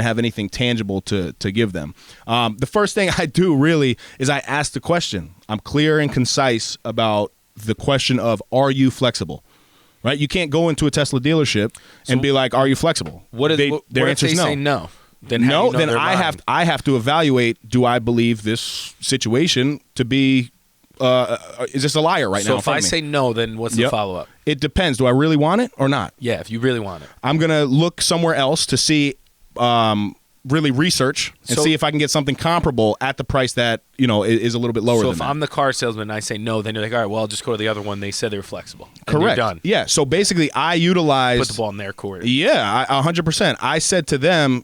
have anything tangible to give them. The first thing I do really is I ask the question. I'm clear and concise about the question of, are you flexible? Right? You can't go into a Tesla dealership and be like, are you flexible? Their answer is no. Say no? Then I have to evaluate, do I believe this situation to be, is this a liar right now? So if I say no, then what's the follow-up? It depends. Do I really want it or not? Yeah, if you really want it. I'm going to look somewhere else to see, really research and see if I can get something comparable at the price that, is a little bit lower than that. So if I'm the car salesman and I say no, then you're like, all right, well, I'll just go to the other one. They said they were flexible. And correct. You're done. Yeah. So basically I utilize. Put the ball in their court. Yeah, 100%. I said to them,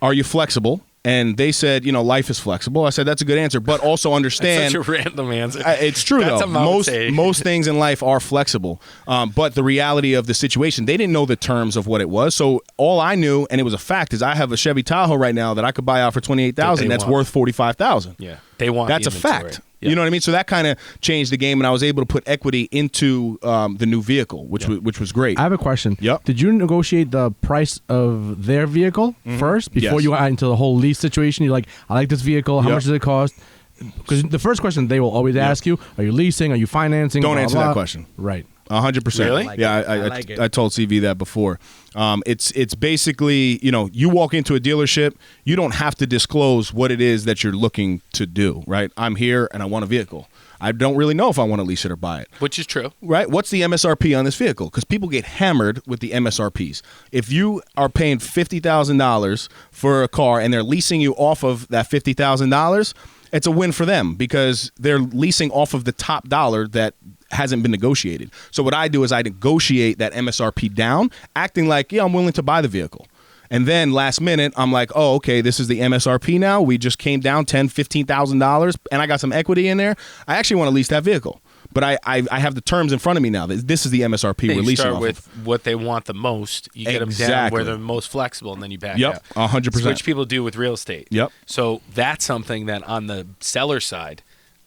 are you flexible? And they said, life is flexible. I said, that's a good answer, but also understand. That's such a random answer. It's true, though. Most things in life are flexible. But the reality of the situation, they didn't know the terms of what it was. So all I knew, and it was a fact, is I have a Chevy Tahoe right now that I could buy out for $28,000 that's worth $45,000. Yeah. They want That's a fact. Yeah. You know what I mean? So that kind of changed the game, and I was able to put equity into the new vehicle, which was great. I have a question. Yep. Did you negotiate the price of their vehicle first before you got into the whole lease situation? You're like, I like this vehicle. How much does it cost? Because the first question they will always ask you, are you leasing? Are you financing? Don't answer that question. Right. 100%. Really? I told CV that before. It's basically, you walk into a dealership, you don't have to disclose what it is that you're looking to do, right? I'm here and I want a vehicle. I don't really know if I want to lease it or buy it. Which is true. Right? What's the MSRP on this vehicle? Because people get hammered with the MSRPs. If you are paying $50,000 for a car and they're leasing you off of that $50,000, it's a win for them because they're leasing off of the top dollar that hasn't been negotiated. So what I do is I negotiate that MSRP down, acting like, I'm willing to buy the vehicle. And then last minute, I'm like, oh, okay, this is the MSRP now. We just came down $10,000, $15,000, and I got some equity in there. I actually want to lease that vehicle. But I have the terms in front of me now. This is the MSRP we're leasing off off with what they want the most. You get them down where they're most flexible, and then you back out. 100%. Which people do with real estate. Yep. So that's something that on the seller side,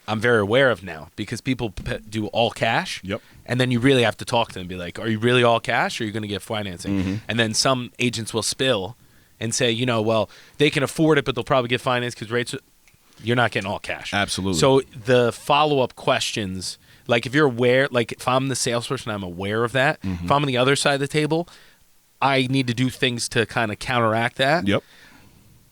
I'm very aware of now because people do all cash. Yep. And then you really have to talk to them and be like, are you really all cash or are you going to get financing? Mm-hmm. And then some agents will spill and say, well, they can afford it, but they'll probably get finance because rates you're not getting all cash. Absolutely. So the follow-up questions, like if you're aware, like if I'm the salesperson, I'm aware of that. Mm-hmm. If I'm on the other side of the table, I need to do things to kind of counteract that. Yep.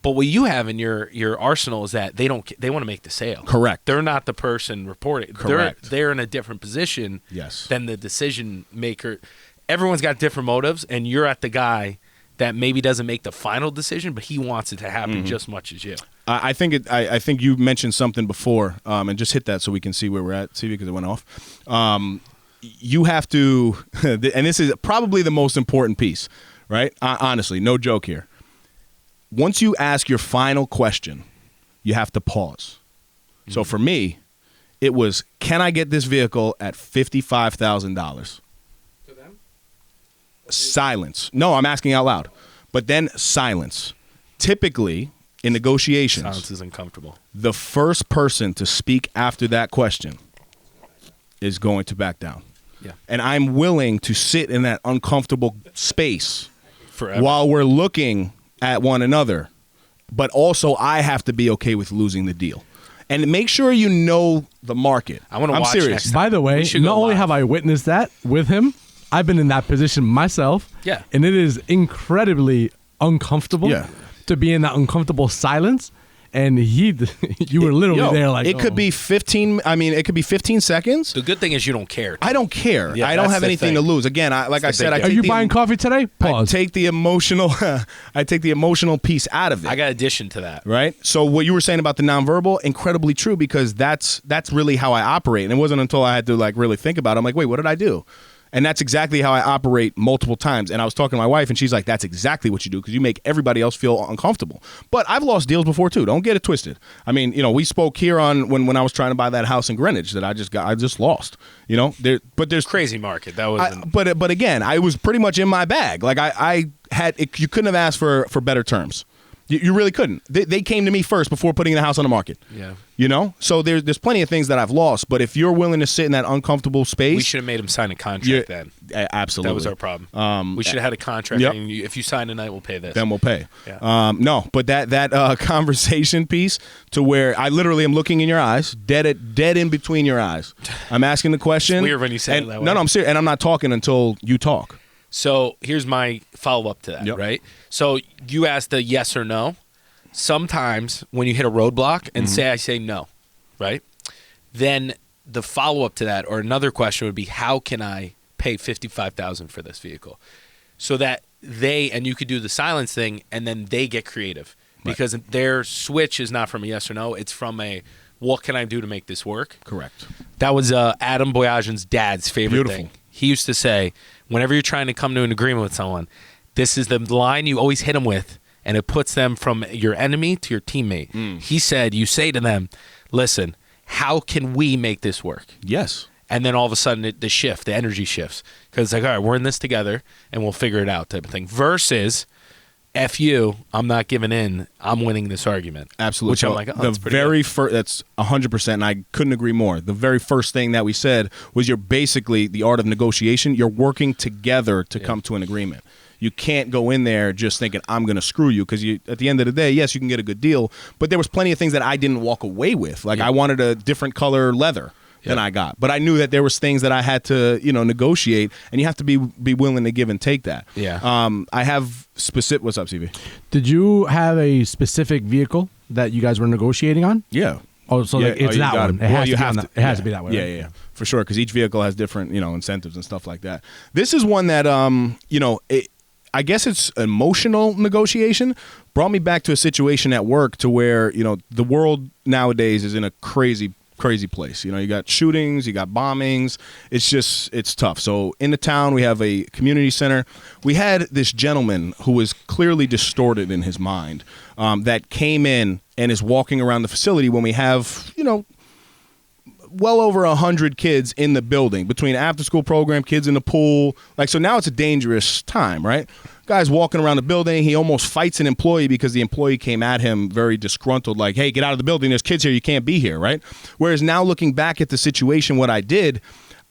But what you have in your arsenal is that they want to make the sale. Correct. They're not the person reporting. Correct. They're in a different position than the decision maker. Everyone's got different motives, and you're at the guy that maybe doesn't make the final decision, but he wants it to happen just as much as you. I think you mentioned something before, and just hit that so we can see where we're at, see, because it went off. You have to, and this is probably the most important piece, right? Honestly, no joke here. Once you ask your final question, you have to pause. Mm-hmm. So for me, it was, can I get this vehicle at $55,000? To them? Silence. No, I'm asking out loud. But then silence. Typically, in negotiations, silence is uncomfortable. The first person to speak after that question is going to back down. Yeah. And I'm willing to sit in that uncomfortable space forever while we're looking at one another, but also I have to be okay with losing the deal. And make sure you know the market. I want to watch serious. Next time. By the way, not only have I witnessed that with him, I've been in that position myself. Yeah. And it is incredibly uncomfortable to be in that uncomfortable silence. And you were literally there like, it could be 15. I mean, it could be 15 seconds. The good thing is you don't care. I don't care. I don't have anything to lose. Again, like I said, are you buying coffee today? Pause. I take the emotional. I take the emotional piece out of it. I got addition to that. Right. So what you were saying about the nonverbal, incredibly true, because that's really how I operate. And it wasn't until I had to really think about it. I'm like, wait, what did I do? And that's exactly how I operate multiple times. And I was talking to my wife, and she's like, that's exactly what you do, because you make everybody else feel uncomfortable. But I've lost deals before, too. Don't get it twisted. I mean, we spoke here on when I was trying to buy that house in Greenwich that I just lost. But there's crazy market. That was but again, I was pretty much in my bag. Like I you couldn't have asked for better terms. You really couldn't. They came to me first before putting the house on the market. Yeah. You know? So there's plenty of things that I've lost, but if you're willing to sit in that uncomfortable space... We should have made him sign a contract then. Absolutely. That was our problem. We should have had a contract. Yep. And if you sign tonight, we'll pay this. Then we'll pay. Yeah. No, but that conversation piece to where I literally am looking in your eyes, dead in between your eyes. I'm asking the question. It's weird when you say it that way. No, I'm serious. And I'm not talking until you talk. So here's my follow-up to that, right? So you asked the yes or no. Sometimes when you hit a roadblock and I say no, right? Then the follow-up to that or another question would be, how can I pay $55,000 for this vehicle? So that and you could do the silence thing and then they get creative. Because their switch is not from a yes or no. It's from a, what can I do to make this work? Correct. That was Adam Boyajian's dad's favorite thing. He used to say, whenever you're trying to come to an agreement with someone, this is the line you always hit them with, and it puts them from your enemy to your teammate. He said, you say to them, listen, how can we make this work? Yes. And then all of a sudden, the energy shifts. Because it's like, all right, we're in this together, and we'll figure it out type of thing. Versus, F you, I'm not giving in, I'm winning this argument. Absolutely. Which I'm like, oh, that's pretty good. That's 100%, and I couldn't agree more. The very first thing that we said was you're basically the art of negotiation. You're working together to come to an agreement. You can't go in there just thinking, I'm going to screw you, because at the end of the day, yes, you can get a good deal, but there was plenty of things that I didn't walk away with. Like I wanted a different color leather than I got, but I knew that there was things that I had to, negotiate, and you have to be willing to give and take that. Yeah. I have specific. What's up, CV? Did you have a specific vehicle that you guys were negotiating on? Yeah. Oh, so it's that one. It has to be that way. Yeah, for sure, because each vehicle has different, incentives and stuff like that. This is one that, I guess it's emotional negotiation. Brought me back to a situation at work to where, the world nowadays is in a crazy place. You got shootings, you got bombings. It's tough. So in the town, we have a community center. We had this gentleman who was clearly distorted in his mind that came in and is walking around the facility when we have, well over 100 kids in the building between after school program, kids in the pool. So now it's a dangerous time, right? Guy's walking around the building. He almost fights an employee because the employee came at him very disgruntled, like, hey, get out of the building. There's kids here. You can't be here, right? Whereas now looking back at the situation, what I did,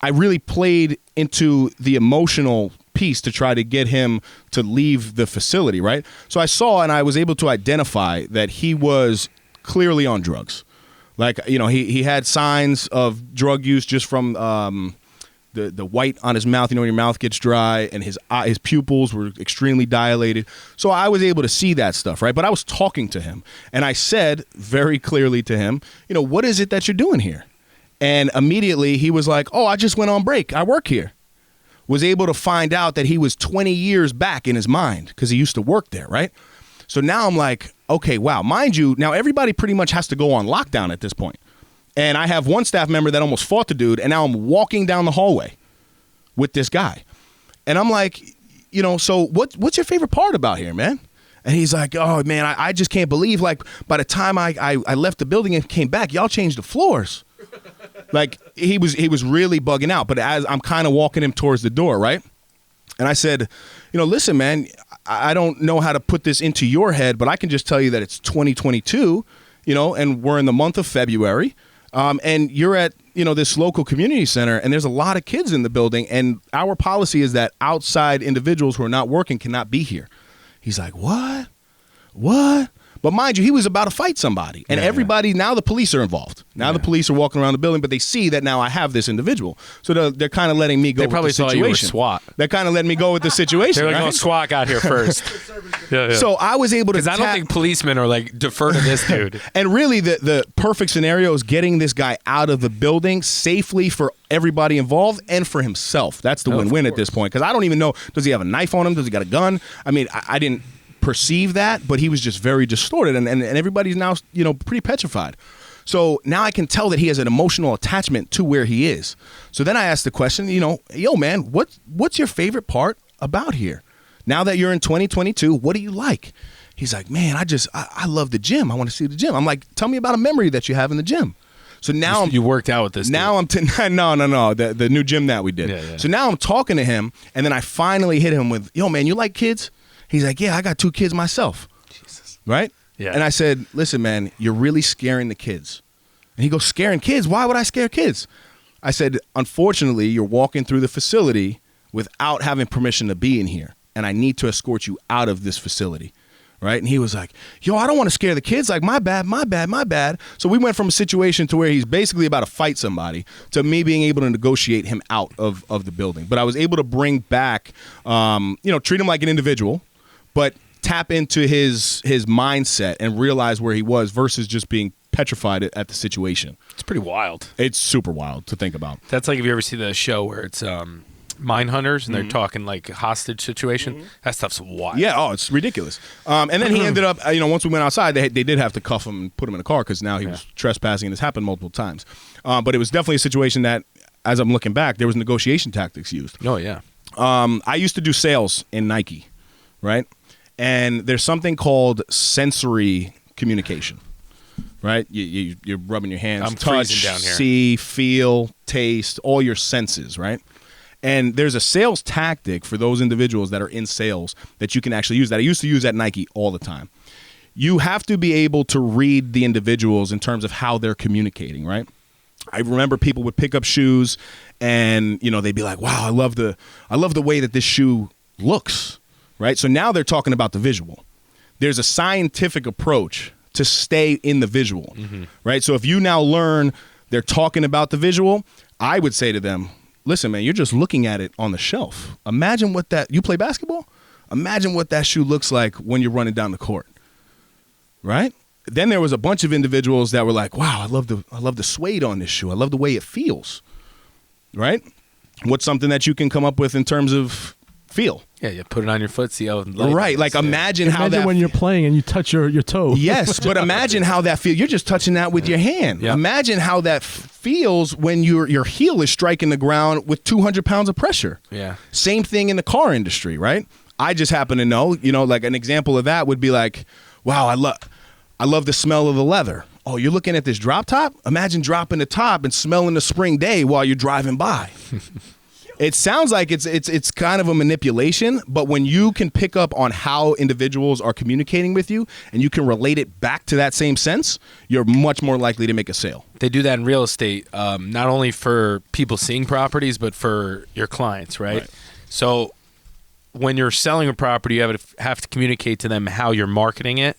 I really played into the emotional piece to try to get him to leave the facility, right? So I saw and I was able to identify that he was clearly on drugs. He had signs of drug use just from the white on his mouth. When your mouth gets dry, and his pupils were extremely dilated. So I was able to see that stuff, right? But I was talking to him, and I said very clearly to him, what is it that you're doing here? And immediately he was like, oh, I just went on break. I work here. Was able to find out that he was 20 years back in his mind because he used to work there, right? So now I'm like, okay, wow. Mind you, now everybody pretty much has to go on lockdown at this point. And I have one staff member that almost fought the dude, and now I'm walking down the hallway with this guy. And I'm like, so what's your favorite part about here, man? And he's like, oh, man, I just can't believe, by the time I left the building and came back, y'all changed the floors. He was really bugging out. But as I'm kind of walking him towards the door, right? And I said, listen, man, I don't know how to put this into your head, but I can just tell you that it's 2022, and we're in the month of February. And you're at, this local community center, and there's a lot of kids in the building, and our policy is that outside individuals who are not working cannot be here. He's like, what? But mind you, he was about to fight somebody, and everybody, now the police are involved. Now the police are walking around the building, but they see that now I have this individual. So they're kind of letting me go with the situation. They probably thought you were SWAT. They're kind of letting me go with the situation. They're like, oh, SWAT got here first. Yeah. So I was able to because I don't think policemen are like, defer to this dude. And really, the perfect scenario is getting this guy out of the building safely for everybody involved and for himself. That's the win-win at this point, because I don't even know, does he have a knife on him? Does he got a gun? I mean, I didn't perceive that, but he was just very distorted, and everybody's now pretty petrified. So now I can tell that he has an emotional attachment to where he is. So then I asked the question, yo, man, what's your favorite part about here? Now that you're in 2022, what do you like? He's like, man, I love the gym. I want to see the gym. I'm like, tell me about a memory that you have in the gym. So now you worked out with this. Now dude. No, the new gym that we did. Yeah. So now I'm talking to him, and then I finally hit him with, yo, man, you like kids? He's like, yeah, I got 2 kids myself. Jesus. Right? Yeah. And I said, listen, man, you're really scaring the kids. And he goes, scaring kids? Why would I scare kids? I said, unfortunately, you're walking through the facility without having permission to be in here. And I need to escort you out of this facility. Right? And he was like, yo, I don't want to scare the kids. Like, my bad. So we went from a situation to where he's basically about to fight somebody to me being able to negotiate him out of the building. But I was able to bring back, treat him like an individual, but tap into his mindset and realize where he was versus just being petrified at the situation. It's pretty wild. It's super wild to think about. That's like if you ever see the show where it's mine hunters and they're talking like hostage situation. That stuff's wild. Yeah, it's ridiculous. And then he ended up, once we went outside, they did have to cuff him and put him in a car because now he was trespassing, and this happened multiple times. But it was definitely a situation that, as I'm looking back, there was negotiation tactics used. Oh, yeah. I used to do sales in Nike, right? And there's something called sensory communication, right? You're rubbing your hands, I'm touch, freezing down here. see, feel, taste, all your senses, right? And there's a sales tactic for those individuals that are in sales that you can actually use that I used to use at Nike all the time. You have to be able to read the individuals in terms of how they're communicating, right? I remember people would pick up shoes and, they'd be like, wow, I love the way that this shoe looks, right? So now they're talking about the visual. There's a scientific approach to stay in the visual, right? So if you now learn they're talking about the visual, I would say to them, listen, man, you're just looking at it on the shelf. Imagine you play basketball? Imagine what that shoe looks like when you're running down the court, right? Then there was a bunch of individuals that were like, wow, I love the suede on this shoe. I love the way it feels, right? What's something that you can come up with in terms of feel? Yeah, you put it on your foot, see how right. Like imagine when you're playing and you touch your toe. Yes, but imagine how that feels. You're just touching that with your hand. Yep. Imagine how that feels when your heel is striking the ground with 200 pounds of pressure. Yeah. Same thing in the car industry, right? I just happen to know, like an example of that would be like, wow, I love the smell of the leather. Oh, you're looking at this drop top? Imagine dropping the top and smelling the spring day while you're driving by. It sounds like it's kind of a manipulation, but when you can pick up on how individuals are communicating with you and you can relate it back to that same sense, you're much more likely to make a sale. They do that in real estate, not only for people seeing properties, but for your clients, right? So when you're selling a property, you have to communicate to them how you're marketing it.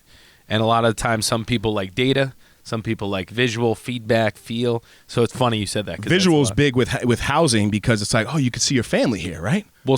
And a lot of the times, some people like data. Some people like visual, feedback, feel. So it's funny you said that. Visual is big with housing because it's like, oh, you can see your family here, right? Well,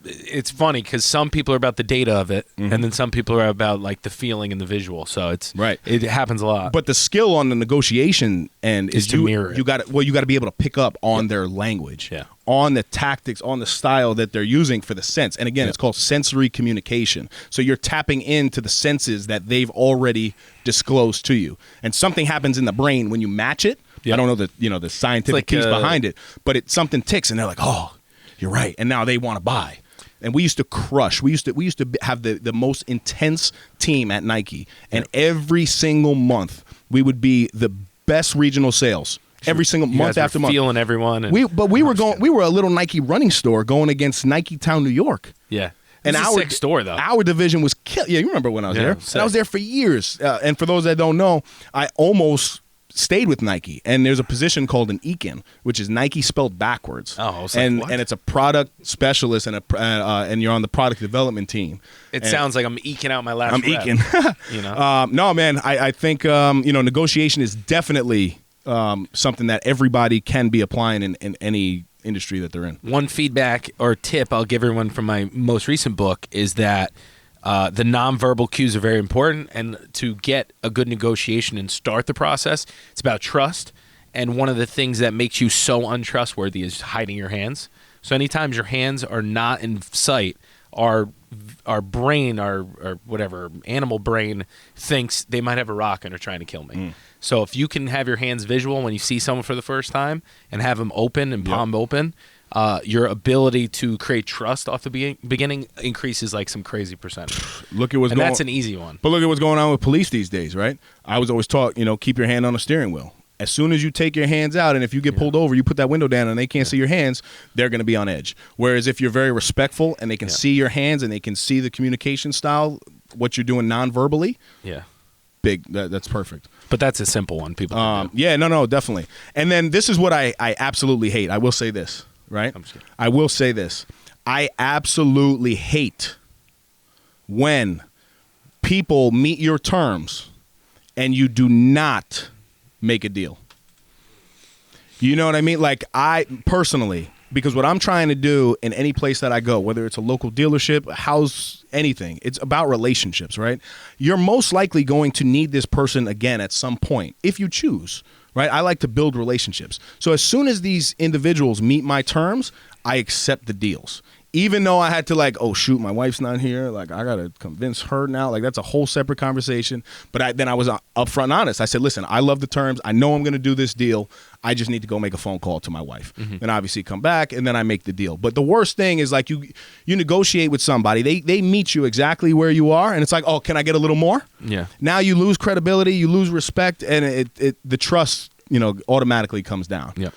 it's funny because some people are about the data of it, and then some people are about like the feeling and the visual. So it happens a lot. But the skill on the negotiation end is to mirror it. You got to be able to pick up on their language, on the tactics, on the style that they're using for the sense. And again, it's called sensory communication. So you're tapping into the senses that they've already disclosed to you, and something happens in the brain when you match it. I don't know the scientific piece behind it, but something ticks, and they're like, oh, you're right, and now they want to buy. And we used to crush. We used to have the most intense team at Nike, and every single month we would be the best regional sales. Every single month after month, feeling everyone. We were a little Nike running store going against Nike Town, New York. Yeah. And our sick store though. Our division was killed. Yeah, you remember when I was there? And I was there for years. And for those that don't know, I almost stayed with Nike. And there's a position called an EKIN, which is Nike spelled backwards. Oh, I was and like, what? And it's a product specialist, and you're on the product development team. It sounds like I'm eking out my last. I'm eking. No, man. I think negotiation is definitely something that everybody can be applying in any industry that they're in. One feedback or tip I'll give everyone from my most recent book is that the nonverbal cues are very important, and to get a good negotiation and start the process, it's about trust. And one of the things that makes you so untrustworthy is hiding your hands. So anytime your hands are not in sight, our brain, our whatever animal brain thinks they might have a rock and are trying to kill me. So if you can have your hands visual when you see someone for the first time and have them open and palm open, your ability to create trust off the beginning increases like some crazy percentage. That's an easy one. But look at what's going on with police these days, right? I was always taught, keep your hand on the steering wheel. As soon as you take your hands out, and if you get pulled over, you put that window down and they can't see your hands, they're going to be on edge. Whereas if you're very respectful and they can see your hands and they can see the communication style, what you're doing non-verbally, that's perfect. But that's a simple one. People can do. Yeah, no, definitely. And then this is what I absolutely hate. I will say this, right? I will say this. I absolutely hate when people meet your terms and you do not make a deal. You know what I mean? Like, I personally, because what I'm trying to do in any place that I go, whether it's a local dealership, a house, anything, it's about relationships, right? You're most likely going to need this person again at some point if you choose, right? I like to build relationships. So as soon as these individuals meet my terms, I accept the deals. Even though I had to like, oh shoot, my wife's not here. Like, I got to convince her now. Like, that's a whole separate conversation. But then I was upfront and honest. I said, listen, I love the terms. I know I'm going to do this deal. I just need to go make a phone call to my wife. Then obviously come back and then I make the deal. But the worst thing is like you negotiate with somebody. They meet you exactly where you are. And it's like, oh, can I get a little more? Yeah. Now you lose credibility. You lose respect. And the trust, automatically comes down. Yeah.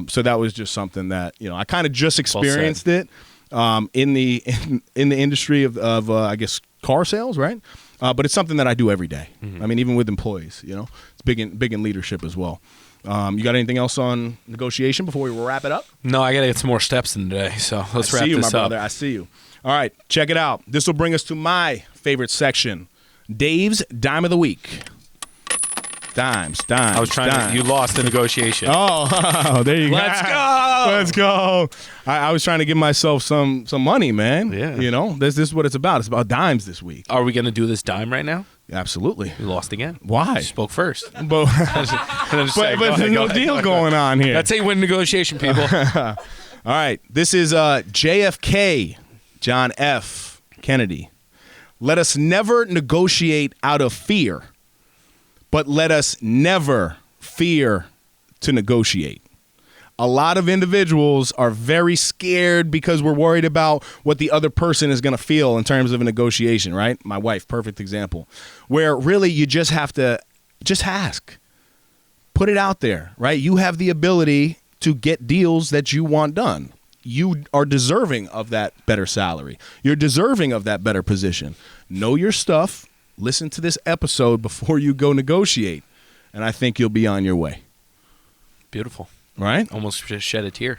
So that was just something that, I kind of just experienced it. In the industry of I guess car sales, right? But it's something that I do every day. I mean, even with employees, it's big in leadership as well. You got anything else on negotiation before we wrap it up? No, I got to get some more steps in today. So let's wrap this up. I see you, my up. brother. I see you. All right, check it out. This will bring us to my favorite section, Dave's Dime of the Week. Dimes. I was trying to. You lost the negotiation. Oh, there you go. Let's go. I was trying to give myself some money, man. Yeah. This is what it's about. It's about dimes this week. Are we going to do this dime right now? Absolutely. You lost again. Why? You spoke first. But there's no deal going on here. That's how you win negotiation, people. All right. This is JFK, John F. Kennedy. Let us never negotiate out of fear, but let us never fear to negotiate. A lot of individuals are very scared because we're worried about what the other person is going to feel in terms of a negotiation, right? My wife, perfect example, where really you just have to just ask. Put it out there, right? You have the ability to get deals that you want done. You are deserving of that better salary. You're deserving of that better position. Know your stuff. Listen to this episode before you go negotiate, and I think you'll be on your way. Beautiful. Right? Almost just shed a tear.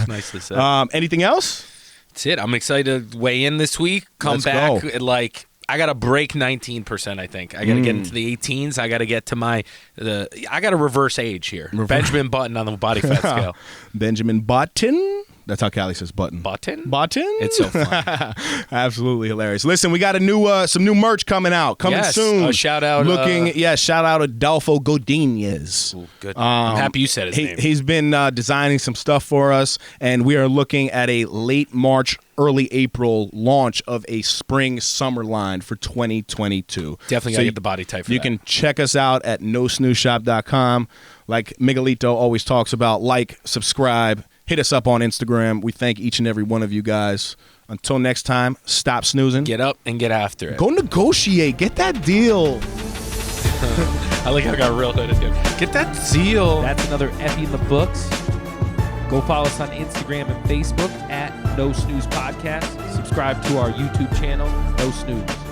Nicely said. Anything else? That's it. I'm excited to weigh in this week. Let's back. go. I got to break 19%, I think. I got to get into the 18s. I got to get to I got to reverse age here. Benjamin Button on the body fat scale. Benjamin Button? That's how Callie says button. Button? It's so fun. Absolutely hilarious. Listen, we got some new merch coming out. Soon. Shout out. Shout out Adolfo Godinez. Ooh, good. I'm happy you said his name. He's been designing some stuff for us, and we are looking at a late March, early April launch of a spring-summer line for 2022. Definitely got to get the body type for that. You can check us out at NoSnoozeShop.com. Like Miguelito always talks about, subscribe. Hit us up on Instagram. We thank each and every one of you guys. Until next time, stop snoozing. Get up and get after it. Go negotiate. Get that deal. I like how I got real hooded. Get that deal. That's another Effie in the books. Go follow us on Instagram and Facebook at No Snooze Podcast. Subscribe to our YouTube channel, No Snooze.